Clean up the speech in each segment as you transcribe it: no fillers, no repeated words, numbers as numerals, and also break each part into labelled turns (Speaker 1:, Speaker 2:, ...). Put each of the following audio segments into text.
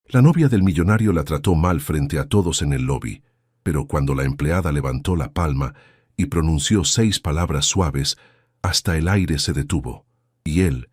Speaker 1: La novia del millonario la trató mal frente a todos en el lobby, pero cuando la empleada levantó la palma y pronunció 6 palabras suaves, hasta el aire se detuvo, y él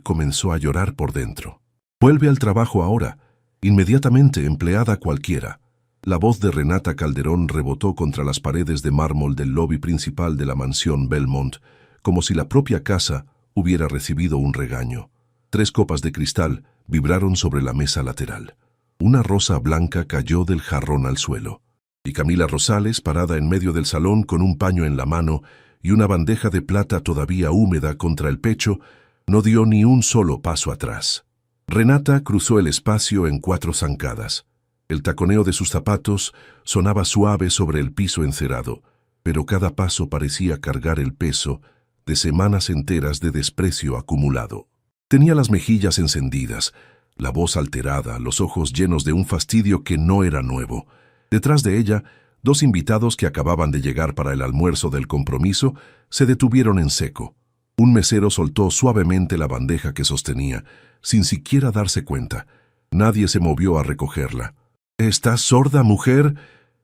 Speaker 1: comenzó a llorar por dentro. «Vuelve al trabajo ahora, inmediatamente, empleada cualquiera». La voz de Renata Calderón rebotó contra las paredes de mármol del lobby principal de la mansión Belmont, como si la propia casa hubiera recibido un regaño. 3 copas de cristal vibraron sobre la mesa lateral. Una rosa blanca cayó del jarrón al suelo, y Camila Rosales, parada en medio del salón con un paño en la mano y una bandeja de plata todavía húmeda contra el pecho, no dio ni un solo paso atrás. Renata cruzó el espacio en 4 zancadas. El taconeo de sus zapatos sonaba suave sobre el piso encerado, pero cada paso parecía cargar el peso de semanas enteras de desprecio acumulado. Tenía las mejillas encendidas, la voz alterada, los ojos llenos de un fastidio que no era nuevo. Detrás de ella, 2 invitados que acababan de llegar para el almuerzo del compromiso se detuvieron en seco. Un mesero soltó suavemente la bandeja que sostenía, sin siquiera darse cuenta. Nadie se movió a recogerla. «¿Estás sorda, mujer?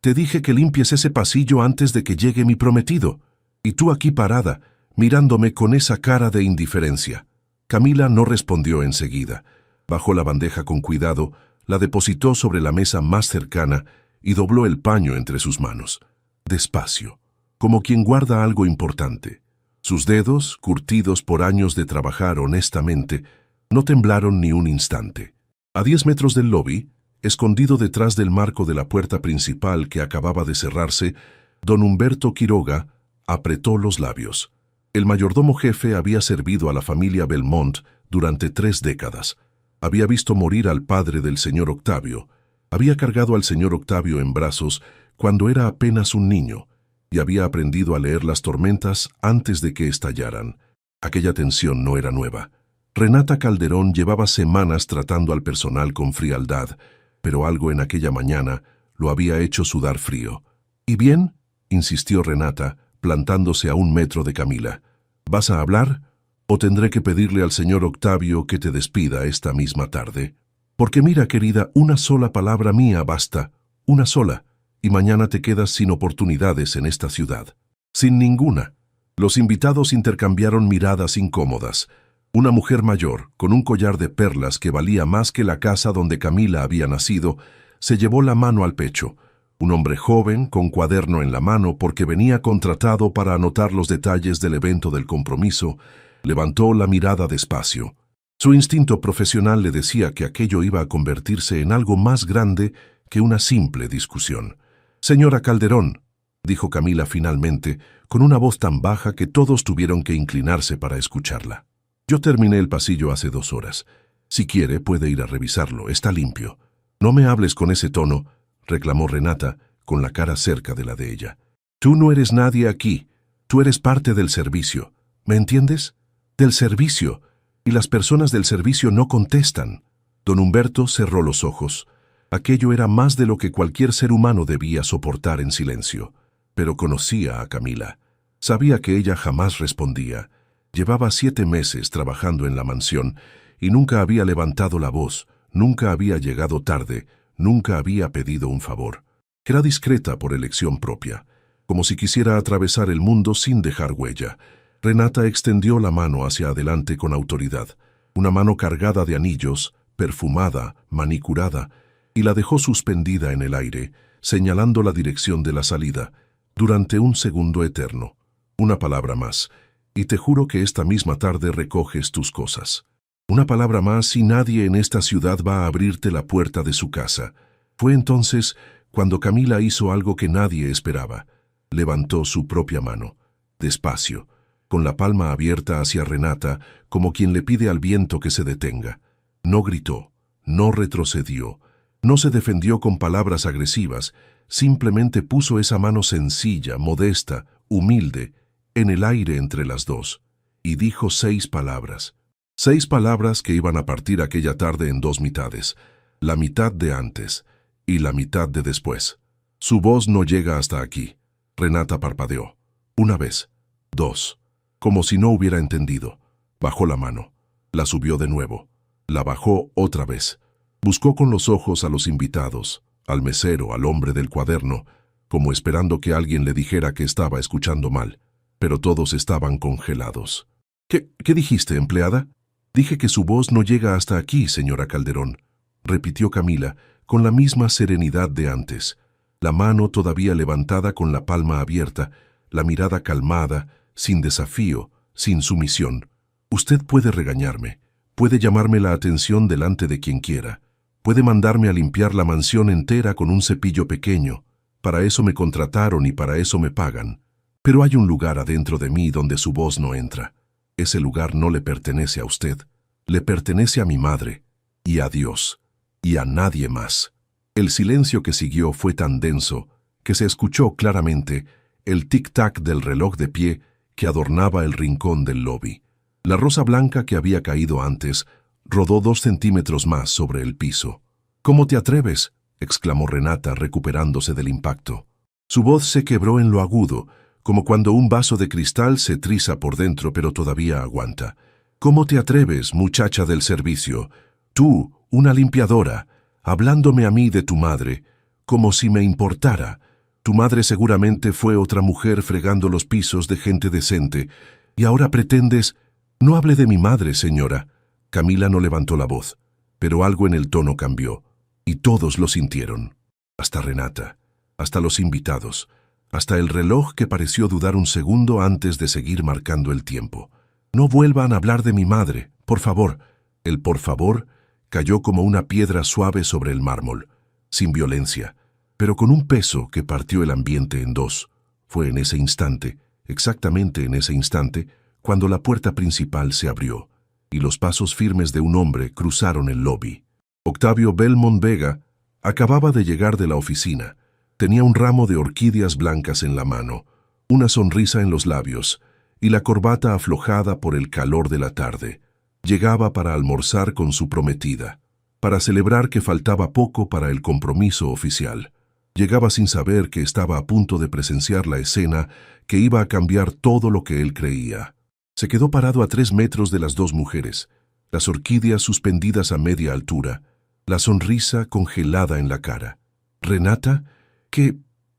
Speaker 1: Te dije que limpies ese pasillo antes de que llegue mi prometido. Y tú aquí parada, mirándome con esa cara de indiferencia». Camila no respondió enseguida. Bajó la bandeja con cuidado, la depositó sobre la mesa más cercana y dobló el paño entre sus manos. Despacio, como quien guarda algo importante. Sus dedos, curtidos por años de trabajar honestamente, no temblaron ni un instante. A 10 metros del lobby, escondido detrás del marco de la puerta principal que acababa de cerrarse, don Humberto Quiroga apretó los labios. El mayordomo jefe había servido a la familia Belmont durante 3 décadas. Había visto morir al padre del señor Octavio. Había cargado al señor Octavio en brazos cuando era apenas un niño y había aprendido a leer las tormentas antes de que estallaran. Aquella tensión no era nueva. Renata Calderón llevaba semanas tratando al personal con frialdad, pero algo en aquella mañana lo había hecho sudar frío. «¿Y bien?», insistió Renata, plantándose a 1 metro de Camila. «¿Vas a hablar? ¿O tendré que pedirle al señor Octavio que te despida esta misma tarde? Porque mira, querida, una sola palabra mía basta, una sola, y mañana te quedas sin oportunidades en esta ciudad». «Sin ninguna». Los invitados intercambiaron miradas incómodas. Una mujer mayor, con un collar de perlas que valía más que la casa donde Camila había nacido, se llevó la mano al pecho. Un hombre joven, con cuaderno en la mano porque venía contratado para anotar los detalles del evento del compromiso, levantó la mirada despacio. Su instinto profesional le decía que aquello iba a convertirse en algo más grande que una simple discusión. «Señora Calderón», dijo Camila finalmente, con una voz tan baja que todos tuvieron que inclinarse para escucharla. «Yo terminé el pasillo hace 2 horas. Si quiere, puede ir a revisarlo, está limpio». «No me hables con ese tono», reclamó Renata, con la cara cerca de la de ella. «Tú no eres nadie aquí. Tú eres parte del servicio. ¿Me entiendes? Del servicio. Y las personas del servicio no contestan». Don Humberto cerró los ojos. Aquello era más de lo que cualquier ser humano debía soportar en silencio. Pero conocía a Camila. Sabía que ella jamás respondía. Llevaba 7 meses trabajando en la mansión y nunca había levantado la voz, nunca había llegado tarde, nunca había pedido un favor. Era discreta por elección propia, como si quisiera atravesar el mundo sin dejar huella. Renata extendió la mano hacia adelante con autoridad, una mano cargada de anillos, perfumada, manicurada, y la dejó suspendida en el aire, señalando la dirección de la salida, durante un segundo eterno. «Una palabra más, y te juro que esta misma tarde recoges tus cosas. Una palabra más y nadie en esta ciudad va a abrirte la puerta de su casa». Fue entonces cuando Camila hizo algo que nadie esperaba. Levantó su propia mano, despacio, con la palma abierta hacia Renata, como quien le pide al viento que se detenga. No gritó, no retrocedió, no se defendió con palabras agresivas, simplemente puso esa mano sencilla, modesta, humilde, en el aire entre las dos, y dijo 6 palabras. 6 palabras que iban a partir aquella tarde en 2 mitades, la mitad de antes y la mitad de después. «Su voz no llega hasta aquí». Renata parpadeó. 1 vez, 2, como si no hubiera entendido. Bajó la mano, la subió de nuevo, la bajó otra vez. Buscó con los ojos a los invitados, al mesero, al hombre del cuaderno, como esperando que alguien le dijera que estaba escuchando mal, pero todos estaban congelados. ¿Qué dijiste, empleada? Dije que su voz no llega hasta aquí, señora Calderón, repitió Camila, con la misma serenidad de antes, la mano todavía levantada con la palma abierta, la mirada calmada, sin desafío, sin sumisión. Usted puede regañarme, puede llamarme la atención delante de quien quiera, puede mandarme a limpiar la mansión entera con un cepillo pequeño. Para eso me contrataron y para eso me pagan. Pero hay un lugar adentro de mí donde su voz no entra. Ese lugar no le pertenece a usted, le pertenece a mi madre, y a Dios, y a nadie más. El silencio que siguió fue tan denso que se escuchó claramente el tic-tac del reloj de pie que adornaba el rincón del lobby. La rosa blanca que había caído antes rodó 2 centímetros más sobre el piso. «¿Cómo te atreves?», exclamó Renata recuperándose del impacto. Su voz se quebró en lo agudo, como cuando un vaso de cristal se triza por dentro pero todavía aguanta. «¿Cómo te atreves, muchacha del servicio? Tú, una limpiadora, hablándome a mí de tu madre, como si me importara. Tu madre seguramente fue otra mujer fregando los pisos de gente decente, y ahora pretendes...» «No hable de mi madre, señora». Camila no levantó la voz, pero algo en el tono cambió, y todos lo sintieron. Hasta Renata, hasta los invitados, hasta el reloj que pareció dudar un segundo antes de seguir marcando el tiempo. «No vuelvan a hablar de mi madre, por favor». El por favor cayó como una piedra suave sobre el mármol, sin violencia, pero con un peso que partió el ambiente en dos. Fue en ese instante, exactamente en ese instante, cuando la puerta principal se abrió, y los pasos firmes de un hombre cruzaron el lobby. Octavio Belmont Vega acababa de llegar de la oficina. Tenía un ramo de orquídeas blancas en la mano, una sonrisa en los labios, y la corbata aflojada por el calor de la tarde. Llegaba para almorzar con su prometida, para celebrar que faltaba poco para el compromiso oficial. Llegaba sin saber que estaba a punto de presenciar la escena que iba a cambiar todo lo que él creía. Se quedó parado a 3 metros de las 2 mujeres, las orquídeas suspendidas a media altura, la sonrisa congelada en la cara. «Renata, ¿qué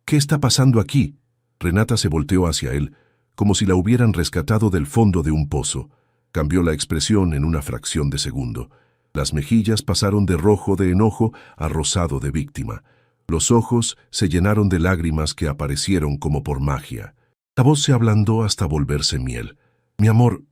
Speaker 1: está pasando aquí?». Renata se volteó hacia él, como si la hubieran rescatado del fondo de un pozo. Cambió la expresión en una fracción de segundo. Las mejillas pasaron de rojo de enojo a rosado de víctima. Los ojos se llenaron de lágrimas que aparecieron como por magia. La voz se ablandó hasta volverse miel. «Mi amor,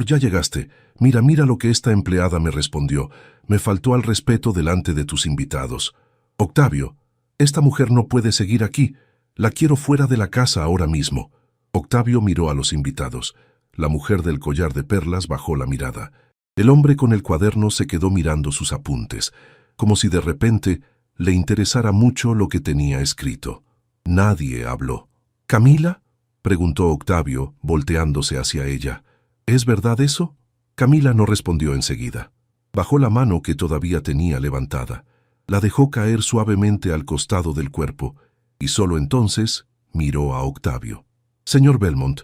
Speaker 1: ya llegaste. Mira lo que esta empleada me respondió. Me faltó al respeto delante de tus invitados. Octavio, esta mujer no puede seguir aquí. La quiero fuera de la casa ahora mismo». Octavio miró a los invitados. La mujer del collar de perlas bajó la mirada. El hombre con el cuaderno se quedó mirando sus apuntes, como si de repente le interesara mucho lo que tenía escrito. Nadie habló. «¿Camila?», preguntó Octavio, volteándose hacia ella. «¿Es verdad eso?». Camila no respondió enseguida. Bajó la mano que todavía tenía levantada. La dejó caer suavemente al costado del cuerpo, y solo entonces miró a Octavio. «Señor Belmont,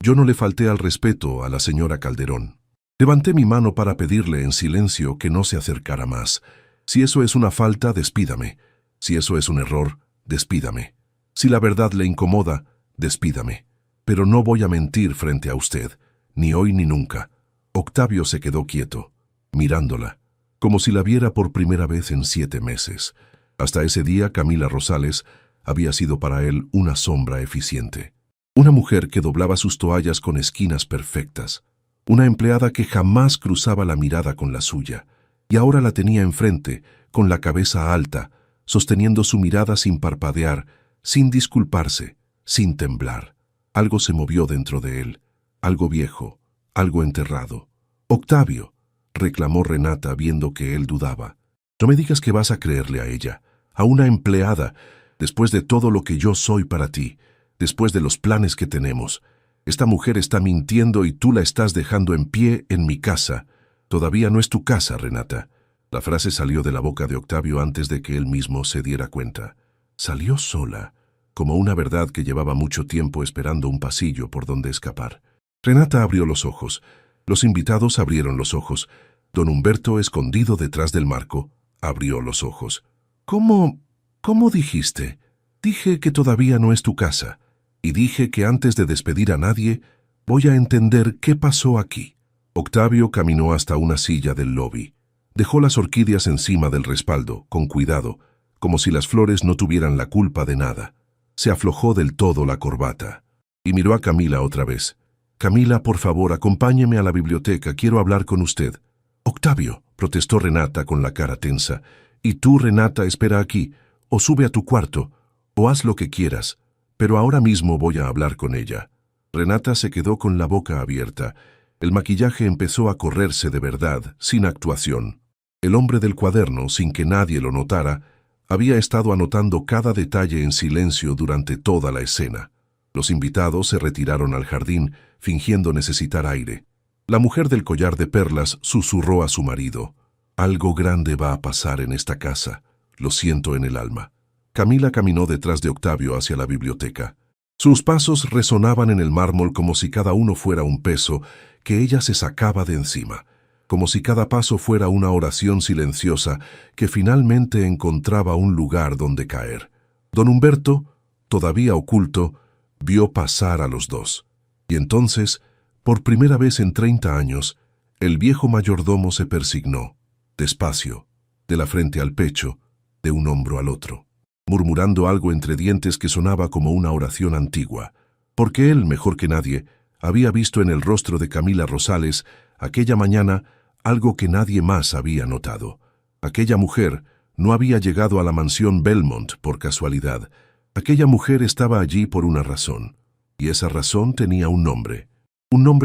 Speaker 1: yo no le falté al respeto a la señora Calderón. Levanté mi mano para pedirle en silencio que no se acercara más. Si eso es una falta, despídame. Si eso es un error, despídame. Si la verdad le incomoda, despídame. Pero no voy a mentir frente a usted, ni hoy ni nunca». Octavio se quedó quieto, mirándola, como si la viera por primera vez en 7 meses. Hasta ese día, Camila Rosales había sido para él una sombra eficiente. Una mujer que doblaba sus toallas con esquinas perfectas. Una empleada que jamás cruzaba la mirada con la suya, y ahora la tenía enfrente, con la cabeza alta, sosteniendo su mirada sin parpadear, sin disculparse, sin temblar. Algo se movió dentro de él, algo viejo, algo enterrado. «Octavio», reclamó Renata viendo que él dudaba. «No me digas que vas a creerle a ella, a una empleada, después de todo lo que yo soy para ti, después de los planes que tenemos. Esta mujer está mintiendo y tú la estás dejando en pie en mi casa. Todavía no es tu casa, Renata». La frase salió de la boca de Octavio antes de que él mismo se diera cuenta. Salió sola, como una verdad que llevaba mucho tiempo esperando un pasillo por donde escapar. Renata abrió los ojos. Los invitados abrieron los ojos. Don Humberto, escondido detrás del marco, Abrió los ojos. ¿Cómo dijiste? Dije que todavía no es tu casa. Y dije que antes de despedir a nadie, voy a entender qué pasó aquí. Octavio caminó hasta una silla del lobby. Dejó las orquídeas encima del respaldo, con cuidado, como si las flores no tuvieran la culpa de nada. Se aflojó del todo la corbata. Y miró a Camila otra vez. «Camila, por favor, acompáñeme a la biblioteca, quiero hablar con usted». «Octavio», protestó Renata con la cara tensa. «Y tú, Renata, espera aquí, o sube a tu cuarto, o haz lo que quieras, pero ahora mismo voy a hablar con ella». Renata se quedó con la boca abierta. El maquillaje empezó a correrse de verdad, sin actuación. El hombre del cuaderno, sin que nadie lo notara, había estado anotando cada detalle en silencio durante toda la escena. Los invitados se retiraron al jardín, fingiendo necesitar aire. La mujer del collar de perlas susurró a su marido. «Algo grande va a pasar en esta casa. Lo siento en el alma». Camila caminó detrás de Octavio hacia la biblioteca. Sus pasos resonaban en el mármol como si cada uno fuera un peso que ella se sacaba de encima, como si cada paso fuera una oración silenciosa que finalmente encontraba un lugar donde caer. Don Humberto, todavía oculto, vio pasar a los dos. Y entonces, por primera vez en 30 años, el viejo mayordomo se persignó, despacio, de la frente al pecho, de un hombro al otro, murmurando algo entre dientes que sonaba como una oración antigua, porque él, mejor que nadie, había visto en el rostro de Camila Rosales aquella mañana algo que nadie más había notado. Aquella mujer no había llegado a la mansión Belmont por casualidad. Aquella mujer estaba allí por una razón, y esa razón tenía un nombre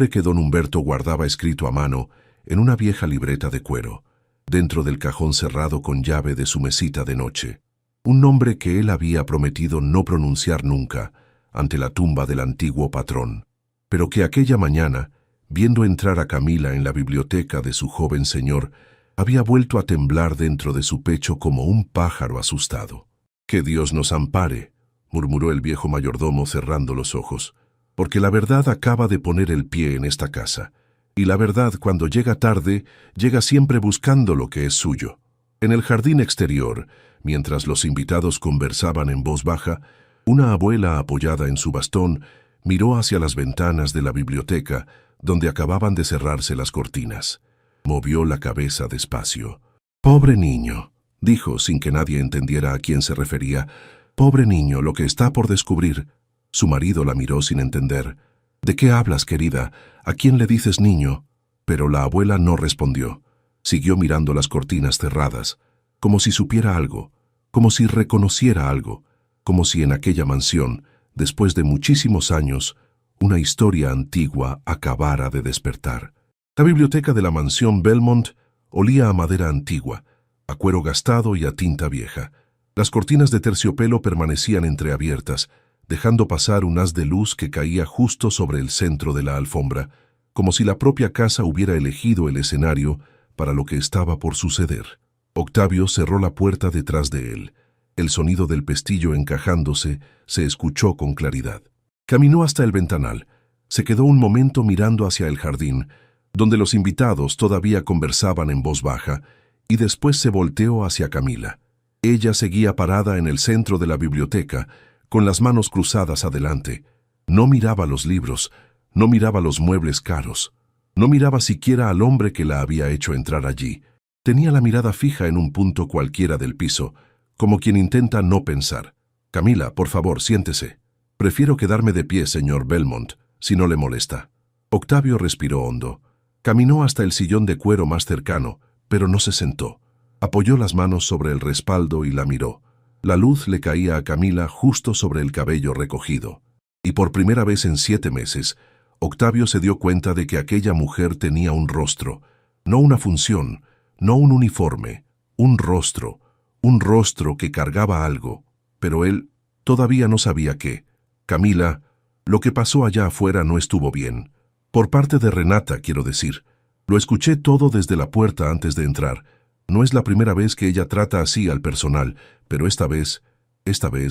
Speaker 1: que don Humberto guardaba escrito a mano en una vieja libreta de cuero, dentro del cajón cerrado con llave de su mesita de noche. Un nombre que él había prometido no pronunciar nunca ante la tumba del antiguo patrón, pero que aquella mañana, viendo entrar a Camila en la biblioteca de su joven señor, había vuelto a temblar dentro de su pecho como un pájaro asustado. «Que Dios nos ampare», murmuró el viejo mayordomo cerrando los ojos, «porque la verdad acaba de poner el pie en esta casa, y la verdad, cuando llega tarde, llega siempre buscando lo que es suyo». En el jardín exterior, mientras los invitados conversaban en voz baja, una abuela apoyada en su bastón miró hacia las ventanas de la biblioteca, donde acababan de cerrarse las cortinas. Movió la cabeza despacio. «Pobre niño», dijo sin que nadie entendiera a quién se refería. «Pobre niño, lo que está por descubrir». Su marido la miró sin entender. «¿De qué hablas, querida? ¿A quién le dices niño?» Pero la abuela no respondió. Siguió mirando las cortinas cerradas, como si supiera algo, como si reconociera algo, como si en aquella mansión, después de muchísimos años, una historia antigua acabara de despertar. La biblioteca de la mansión Belmont olía a madera antigua, a cuero gastado y a tinta vieja. Las cortinas de terciopelo permanecían entreabiertas, dejando pasar un haz de luz que caía justo sobre el centro de la alfombra, como si la propia casa hubiera elegido el escenario para lo que estaba por suceder. Octavio cerró la puerta detrás de él. El sonido del pestillo encajándose se escuchó con claridad. Caminó hasta el ventanal. Se quedó un momento mirando hacia el jardín, donde los invitados todavía conversaban en voz baja, y después se volteó hacia Camila. Ella seguía parada en el centro de la biblioteca, con las manos cruzadas adelante. No miraba los libros, no miraba los muebles caros, no miraba siquiera al hombre que la había hecho entrar allí. Tenía la mirada fija en un punto cualquiera del piso, como quien intenta no pensar. «Camila, por favor, siéntese». «Prefiero quedarme de pie, señor Belmont, si no le molesta». Octavio respiró hondo. Caminó hasta el sillón de cuero más cercano, pero no se sentó. Apoyó las manos sobre el respaldo y la miró. La luz le caía a Camila justo sobre el cabello recogido. Y por primera vez en 7 meses, Octavio se dio cuenta de que aquella mujer tenía un rostro, no una función, no un uniforme, un rostro que cargaba algo, pero él todavía no sabía qué. «Camila, lo que pasó allá afuera no estuvo bien. Por parte de Renata, quiero decir. Lo escuché todo desde la puerta antes de entrar. No es la primera vez que ella trata así al personal, pero esta vez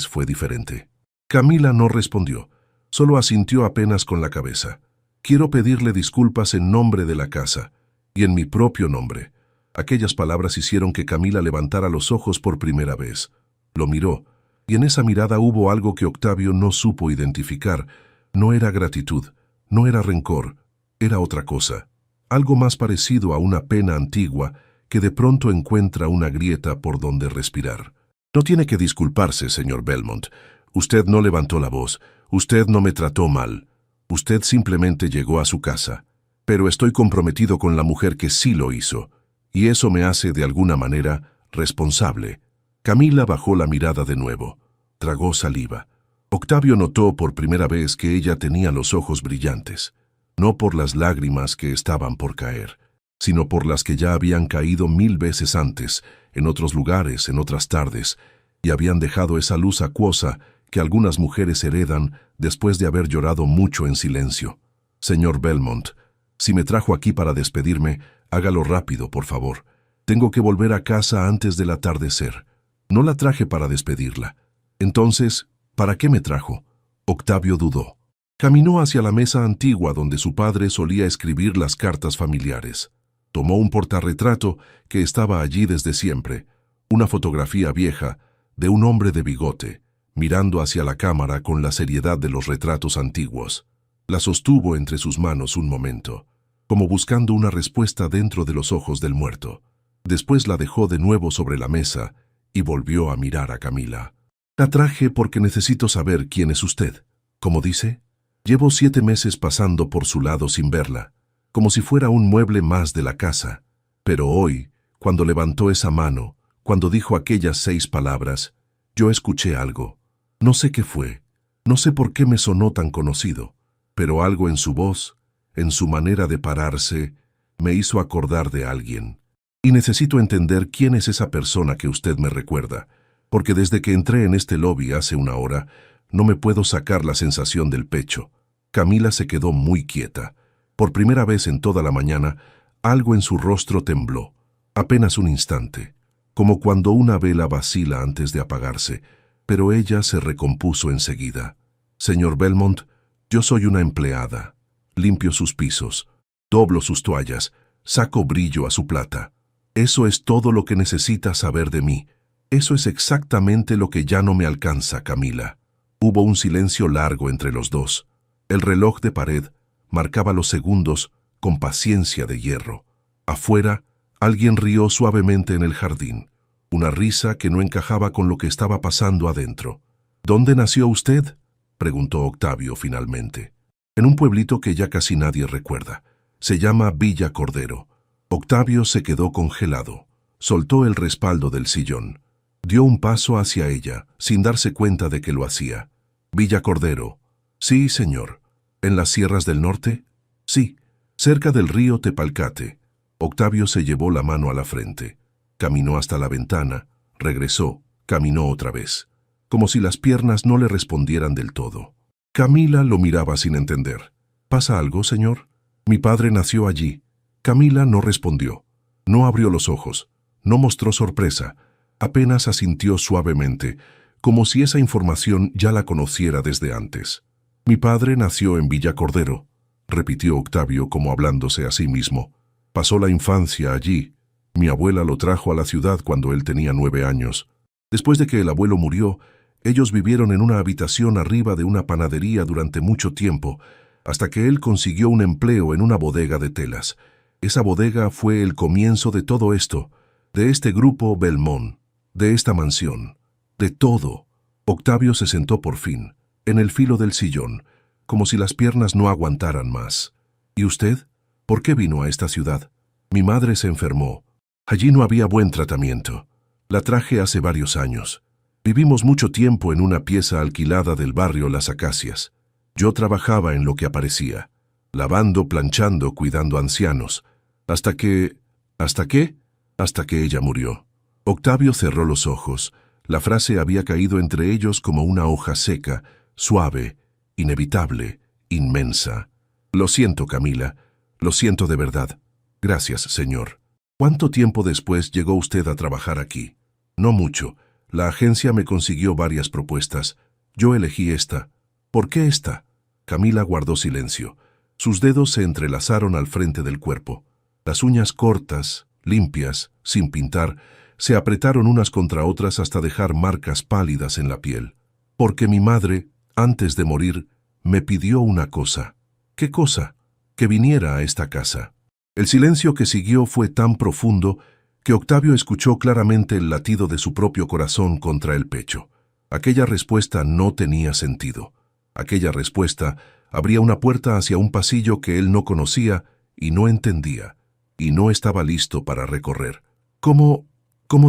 Speaker 1: fue diferente». Camila no respondió, solo asintió apenas con la cabeza. «Quiero pedirle disculpas en nombre de la casa, y en mi propio nombre. Aquellas palabras hicieron que Camila levantara los ojos por primera vez. Lo miró, y en esa mirada hubo algo que Octavio no supo identificar. No era gratitud, no era rencor, era otra cosa. Algo más parecido a una pena antigua que de pronto encuentra una grieta por donde respirar. No tiene que disculparse, señor Belmont. Usted no levantó la voz, usted no me trató mal. Usted simplemente llegó a su casa. Pero estoy comprometido con la mujer que sí lo hizo, y eso me hace, de alguna manera, responsable. Camila bajó la mirada de nuevo. Tragó saliva. Octavio notó por primera vez que ella tenía los ojos brillantes, no por las lágrimas que estaban por caer, sino por las que ya habían caído 1000 veces antes, en otros lugares, en otras tardes, y habían dejado esa luz acuosa que algunas mujeres heredan después de haber llorado mucho en silencio. Señor Belmont, si me trajo aquí para despedirme, hágalo rápido, por favor. Tengo que volver a casa antes del atardecer. No la traje para despedirla. Entonces, ¿para qué me trajo? Octavio dudó. Caminó hacia la mesa antigua donde su padre solía escribir las cartas familiares. Tomó un portarretrato que estaba allí desde siempre, una fotografía vieja de un hombre de bigote, mirando hacia la cámara con la seriedad de los retratos antiguos. La sostuvo entre sus manos un momento, como buscando una respuesta dentro de los ojos del muerto. Después la dejó de nuevo sobre la mesa y volvió a mirar a Camila. La traje porque necesito saber quién es usted. ¿Cómo dice? Llevo 7 meses pasando por su lado sin verla, como si fuera un mueble más de la casa. Pero hoy, cuando levantó esa mano, cuando dijo aquellas 6 palabras, yo escuché algo. No sé qué fue, no sé por qué me sonó tan conocido, pero algo en su voz, en su manera de pararse, me hizo acordar de alguien. Y necesito entender quién es esa persona que usted me recuerda, porque desde que entré en este lobby hace una hora, no me puedo sacar la sensación del pecho. Camila se quedó muy quieta. Por primera vez en toda la mañana, algo en su rostro tembló. Apenas un instante, como cuando una vela vacila antes de apagarse, pero ella se recompuso enseguida. Señor Belmont, yo soy una empleada. Limpio sus pisos, doblo sus toallas, saco brillo a su plata. Eso es todo lo que necesita saber de mí. Eso es exactamente lo que ya no me alcanza, Camila. Hubo un silencio largo entre los dos. El reloj de pared marcaba los segundos con paciencia de hierro. Afuera, alguien rió suavemente en el jardín, una risa que no encajaba con lo que estaba pasando adentro. ¿Dónde nació usted?, preguntó Octavio finalmente. En un pueblito que ya casi nadie recuerda. Se llama Villa Cordero. Octavio se quedó congelado. Soltó el respaldo del sillón. Dio un paso hacia ella, sin darse cuenta de que lo hacía. Villa Cordero. Sí, señor. ¿En las sierras del norte? Sí, cerca del río Tepalcate. Octavio se llevó la mano a la frente. Caminó hasta la ventana, regresó, caminó otra vez, como si las piernas no le respondieran del todo. Camila lo miraba sin entender. ¿Pasa algo, señor? Mi padre nació allí. Camila no respondió. No abrió los ojos. No mostró sorpresa. Apenas asintió suavemente, como si esa información ya la conociera desde antes. Mi padre nació en Villa Cordero, repitió Octavio como hablándose a sí mismo. Pasó la infancia allí. Mi abuela lo trajo a la ciudad cuando él tenía 9 años. Después de que el abuelo murió, ellos vivieron en una habitación arriba de una panadería durante mucho tiempo, hasta que él consiguió un empleo en una bodega de telas. Esa bodega fue el comienzo de todo esto, de este grupo Belmont, de esta mansión, de todo. Octavio se sentó por fin, en el filo del sillón, como si las piernas no aguantaran más. ¿Y usted? ¿Por qué vino a esta ciudad? Mi madre se enfermó. Allí no había buen tratamiento. La traje hace varios años. Vivimos mucho tiempo en una pieza alquilada del barrio Las Acacias. Yo trabajaba en lo que aparecía, lavando, planchando, cuidando ancianos, hasta que... ¿Hasta qué? Hasta que ella murió. Octavio cerró los ojos. La frase había caído entre ellos como una hoja seca, suave, inevitable, inmensa. Lo siento, Camila. Lo siento de verdad. Gracias, señor. ¿Cuánto tiempo después llegó usted a trabajar aquí? No mucho. La agencia me consiguió varias propuestas. Yo elegí esta. ¿Por qué esta? Camila guardó silencio. Sus dedos se entrelazaron al frente del cuerpo. Las uñas cortas, limpias, sin pintar, se apretaron unas contra otras hasta dejar marcas pálidas en la piel. Porque mi madre, antes de morir, me pidió una cosa. ¿Qué cosa? Que viniera a esta casa. El silencio que siguió fue tan profundo que Octavio escuchó claramente el latido de su propio corazón contra el pecho. Aquella respuesta no tenía sentido. Aquella respuesta abría una puerta hacia un pasillo que él no conocía y no entendía, y no estaba listo para recorrer. ¿Cómo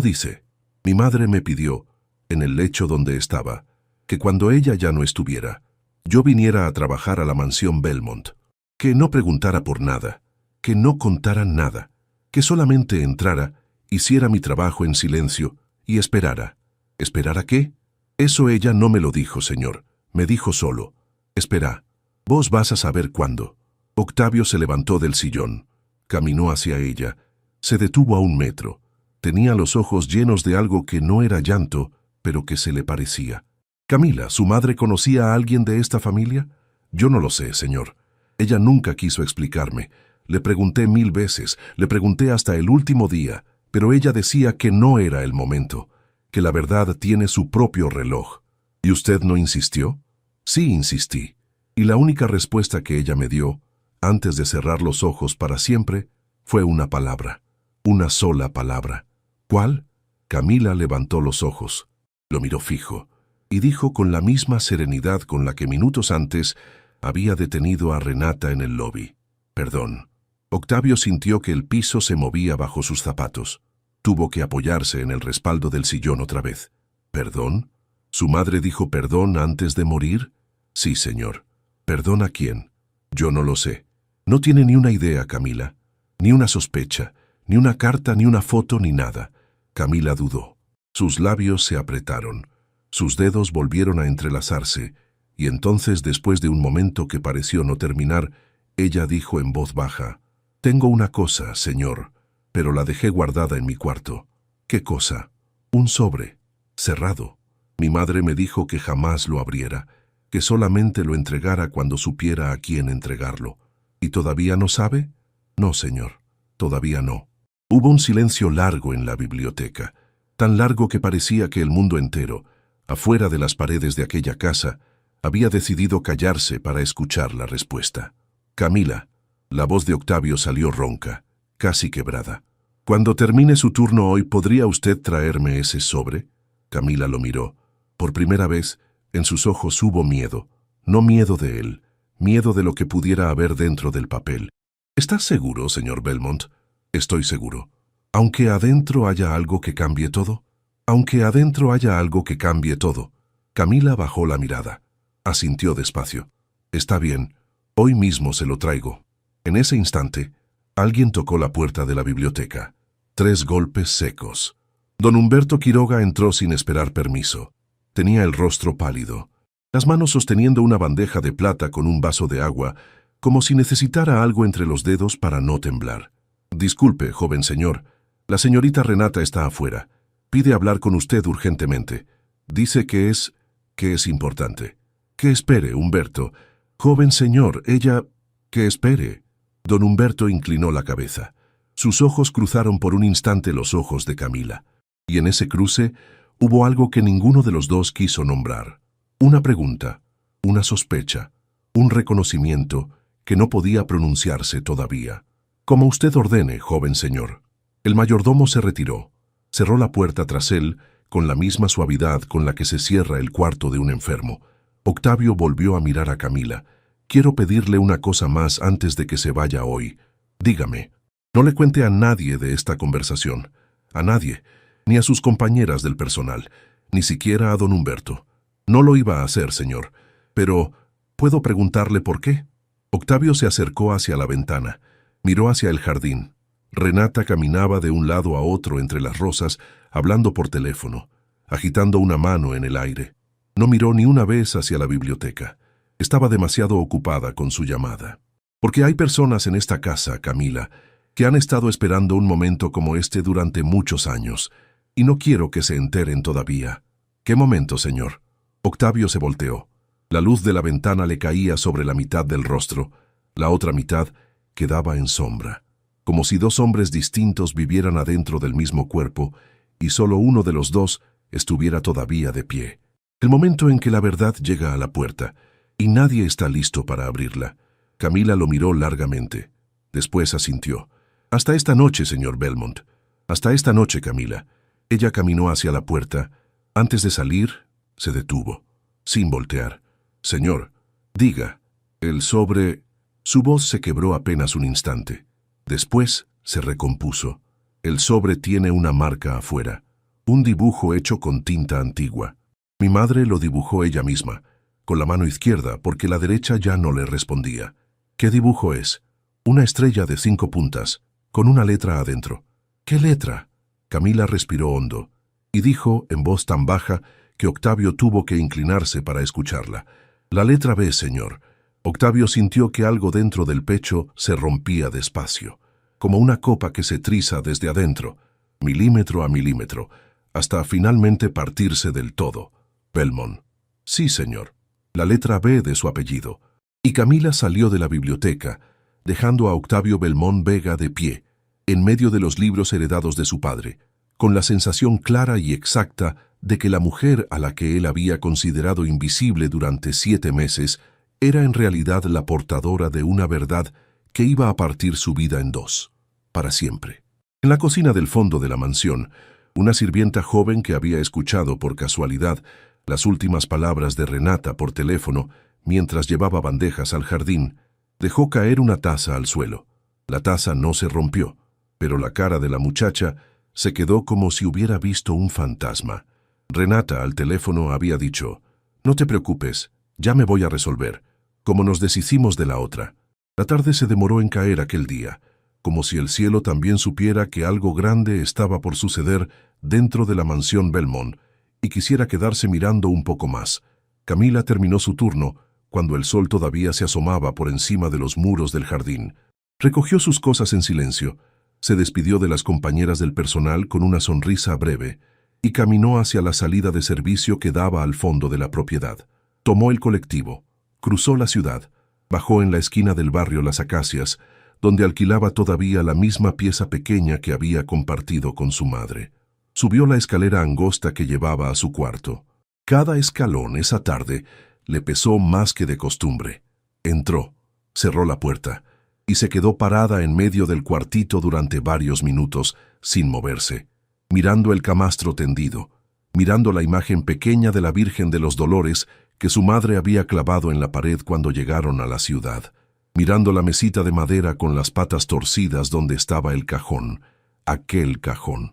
Speaker 1: dice? Mi madre me pidió, en el lecho donde estaba, que cuando ella ya no estuviera, yo viniera a trabajar a la mansión Belmont, que no preguntara por nada, que no contara nada, que solamente entrara, hiciera mi trabajo en silencio y esperara. ¿Esperara qué? Eso ella no me lo dijo, señor. Me dijo solo, espera, vos vas a saber cuándo. Octavio se levantó del sillón, caminó hacia ella, se detuvo a 1 metro. Tenía los ojos llenos de algo que no era llanto, pero que se le parecía. Camila, ¿su madre conocía a alguien de esta familia? Yo no lo sé, señor. Ella nunca quiso explicarme. Le pregunté 1000 veces, le pregunté hasta el último día, pero ella decía que no era el momento, que la verdad tiene su propio reloj. ¿Y usted no insistió? Sí, insistí. Y la única respuesta que ella me dio, antes de cerrar los ojos para siempre, fue una palabra. Una sola palabra. ¿Cuál? Camila levantó los ojos, lo miró fijo, y dijo con la misma serenidad con la que minutos antes había detenido a Renata en el lobby. Perdón. Octavio sintió que el piso se movía bajo sus zapatos. Tuvo que apoyarse en el respaldo del sillón otra vez. ¿Perdón? ¿Su madre dijo perdón antes de morir? Sí, señor. ¿Perdón a quién? Yo no lo sé. No tiene ni una idea, Camila. Ni una sospecha, ni una carta, ni una foto, ni nada. Camila dudó. Sus labios se apretaron. Sus dedos volvieron a entrelazarse, y entonces, después de un momento que pareció no terminar, ella dijo en voz baja, «Tengo una cosa, señor, pero la dejé guardada en mi cuarto». «¿Qué cosa?» «Un sobre, cerrado. Mi madre me dijo que jamás lo abriera, que solamente lo entregara cuando supiera a quién entregarlo». «¿Y todavía no sabe?» «No, señor, todavía no». Hubo un silencio largo en la biblioteca, tan largo que parecía que el mundo entero, afuera de las paredes de aquella casa, había decidido callarse para escuchar la respuesta. «Camila». La voz de Octavio salió ronca, casi quebrada. «Cuando termine su turno hoy, ¿podría usted traerme ese sobre?» Camila lo miró. Por primera vez, en sus ojos hubo miedo. No miedo de él, miedo de lo que pudiera haber dentro del papel. «¿Estás seguro, señor Belmont?» «Estoy seguro». «¿Aunque adentro haya algo que cambie todo?» «Aunque adentro haya algo que cambie todo». Camila bajó la mirada. Asintió despacio. «Está bien, hoy mismo se lo traigo». En ese instante, alguien tocó la puerta de la biblioteca. 3 golpes secos. Don Humberto Quiroga entró sin esperar permiso. Tenía el rostro pálido, las manos sosteniendo una bandeja de plata con un vaso de agua, como si necesitara algo entre los dedos para no temblar. «Disculpe, joven señor, la señorita Renata está afuera. Pide hablar con usted urgentemente. Dice que es importante». «Que espere, Humberto. Joven señor, ella... que espere». Don Humberto inclinó la cabeza. Sus ojos cruzaron por un instante los ojos de Camila. Y en ese cruce hubo algo que ninguno de los dos quiso nombrar. Una pregunta, una sospecha, un reconocimiento que no podía pronunciarse todavía. «Como usted ordene, joven señor». El mayordomo se retiró. Cerró la puerta tras él con la misma suavidad con la que se cierra el cuarto de un enfermo. Octavio volvió a mirar a Camila. «Quiero pedirle una cosa más antes de que se vaya hoy. Dígame, no le cuente a nadie de esta conversación. A nadie, ni a sus compañeras del personal, ni siquiera a don Humberto. No lo iba a hacer, señor. Pero, ¿puedo preguntarle por qué?» Octavio se acercó hacia la ventana. Miró hacia el jardín. Renata caminaba de un lado a otro entre las rosas, hablando por teléfono, agitando una mano en el aire. No miró ni una vez hacia la biblioteca. Estaba demasiado ocupada con su llamada. Porque hay personas en esta casa, Camila, que han estado esperando un momento como este durante muchos años, y no quiero que se enteren todavía. «¿Qué momento, señor?» Octavio se volteó. La luz de la ventana le caía sobre la mitad del rostro. La otra mitad quedaba en sombra. como si dos hombres distintos vivieran adentro del mismo cuerpo y solo uno de los dos estuviera todavía de pie. El momento en que la verdad llega a la puerta y nadie está listo para abrirla. Camila lo miró largamente. Después asintió. «Hasta esta noche, señor Belmont. Hasta esta noche, Camila». Ella caminó hacia la puerta. Antes de salir, se detuvo, sin voltear. «Señor, diga, el sobre...». Su voz se quebró apenas un instante. Después se recompuso. «El sobre tiene una marca afuera, un dibujo hecho con tinta antigua. Mi madre lo dibujó ella misma, con la mano izquierda, porque la derecha ya no le respondía». «¿Qué dibujo es?» «Una estrella de 5 puntas, con una letra adentro». «¿Qué letra?» Camila respiró hondo y dijo en voz tan baja que Octavio tuvo que inclinarse para escucharla. «La letra B, señor». Octavio sintió que algo dentro del pecho se rompía despacio, como una copa que se triza desde adentro, milímetro a milímetro, hasta finalmente partirse del todo. «Belmont». «Sí, señor». La letra B de su apellido. Y Camila salió de la biblioteca, dejando a Octavio Belmont Vega de pie, en medio de los libros heredados de su padre, con la sensación clara y exacta de que la mujer a la que él había considerado invisible durante 7 meses era en realidad la portadora de una verdad que iba a partir su vida en 2, para siempre. En la cocina del fondo de la mansión, una sirvienta joven que había escuchado por casualidad las últimas palabras de Renata por teléfono mientras llevaba bandejas al jardín, dejó caer una taza al suelo. La taza no se rompió, pero la cara de la muchacha se quedó como si hubiera visto un fantasma. Renata al teléfono había dicho: «No te preocupes, ya me voy a resolver, como nos deshicimos de la otra». La tarde se demoró en caer aquel día, como si el cielo también supiera que algo grande estaba por suceder dentro de la mansión Belmont y quisiera quedarse mirando un poco más. Camila terminó su turno cuando el sol todavía se asomaba por encima de los muros del jardín. Recogió sus cosas en silencio, se despidió de las compañeras del personal con una sonrisa breve y caminó hacia la salida de servicio que daba al fondo de la propiedad. Tomó el colectivo, cruzó la ciudad, bajó en la esquina del barrio Las Acacias, donde alquilaba todavía la misma pieza pequeña que había compartido con su madre. Subió la escalera angosta que llevaba a su cuarto. Cada escalón esa tarde le pesó más que de costumbre. Entró, cerró la puerta y se quedó parada en medio del cuartito durante varios minutos, sin moverse, mirando el camastro tendido, mirando la imagen pequeña de la Virgen de los Dolores que su madre había clavado en la pared cuando llegaron a la ciudad, mirando la mesita de madera con las patas torcidas donde estaba el cajón, aquel cajón.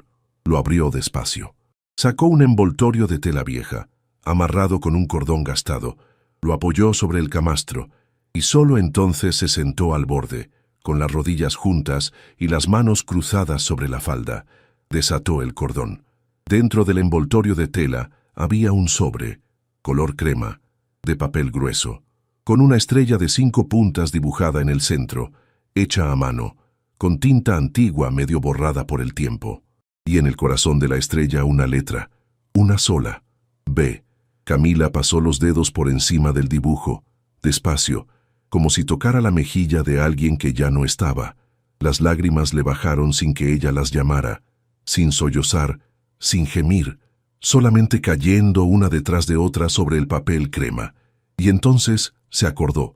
Speaker 1: Lo abrió despacio. Sacó un envoltorio de tela vieja, amarrado con un cordón gastado, lo apoyó sobre el camastro y solo entonces se sentó al borde, con las rodillas juntas y las manos cruzadas sobre la falda. Desató el cordón. Dentro del envoltorio de tela había un sobre, color crema, de papel grueso, con una estrella de 5 puntas dibujada en el centro, hecha a mano, con tinta antigua medio borrada por el tiempo. Y en el corazón de la estrella una letra, una sola, B. Camila pasó los dedos por encima del dibujo, despacio, como si tocara la mejilla de alguien que ya no estaba. Las lágrimas le bajaron sin que ella las llamara, sin sollozar, sin gemir, solamente cayendo una detrás de otra sobre el papel crema. Y entonces se acordó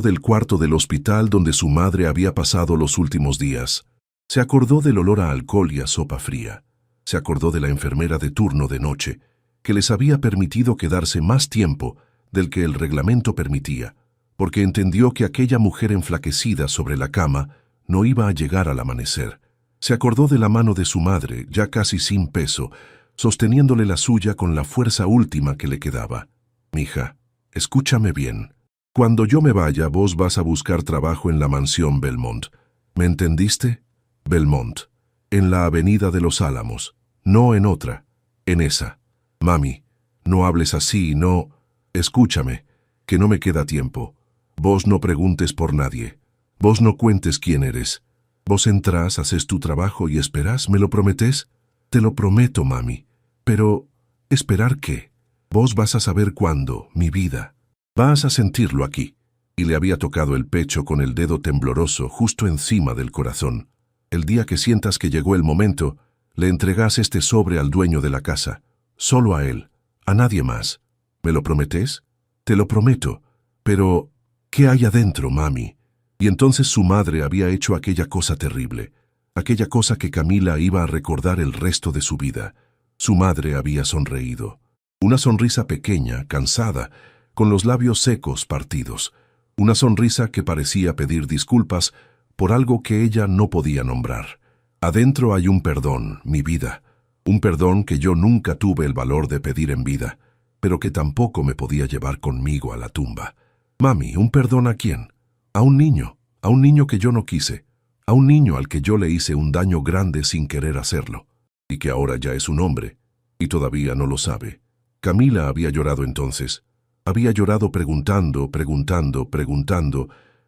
Speaker 1: del cuarto del hospital donde su madre había pasado los últimos días. Se acordó del olor a alcohol y a sopa fría. Se acordó de la enfermera de turno de noche, que les había permitido quedarse más tiempo del que el reglamento permitía, porque entendió que aquella mujer enflaquecida sobre la cama no iba a llegar al amanecer. Se acordó de la mano de su madre, ya casi sin peso, sosteniéndole la suya con la fuerza última que le quedaba. «Mija, escúchame bien. Cuando yo me vaya, vos vas a buscar trabajo en la mansión Belmont. ¿Me entendiste? Belmont, en la avenida de los Álamos, no en otra, en esa. Mami, no hables así, no... Escúchame, que no me queda tiempo. Vos no preguntes por nadie. Vos no cuentes quién eres. Vos entrás, haces tu trabajo y esperás, ¿me lo prometés? Te lo prometo, mami. Pero, ¿esperar qué? Vos vas a saber cuándo, mi vida. Vas a sentirlo aquí. y le había tocado el pecho con el dedo tembloroso justo encima del corazón. El día que sientas que llegó el momento, le entregas este sobre al dueño de la casa, solo a él, a nadie más. ¿Me lo prometes? Te lo prometo. Pero, ¿qué hay adentro, mami? Y entonces su madre había hecho aquella cosa terrible, aquella cosa que Camila iba a recordar el resto de su vida. Su madre había sonreído. Una sonrisa pequeña, cansada, con los labios secos partidos. Una sonrisa que parecía pedir disculpas por algo que ella no podía nombrar. Adentro hay un perdón, mi vida. Un perdón que yo nunca tuve el valor de pedir en vida, pero que tampoco me podía llevar conmigo a la tumba. Mami, ¿un perdón a quién? A un niño que yo no quise, a un niño al que yo le hice un daño grande sin querer hacerlo, y que ahora ya es un hombre, y todavía no lo sabe. Camila había llorado entonces. Había llorado preguntando,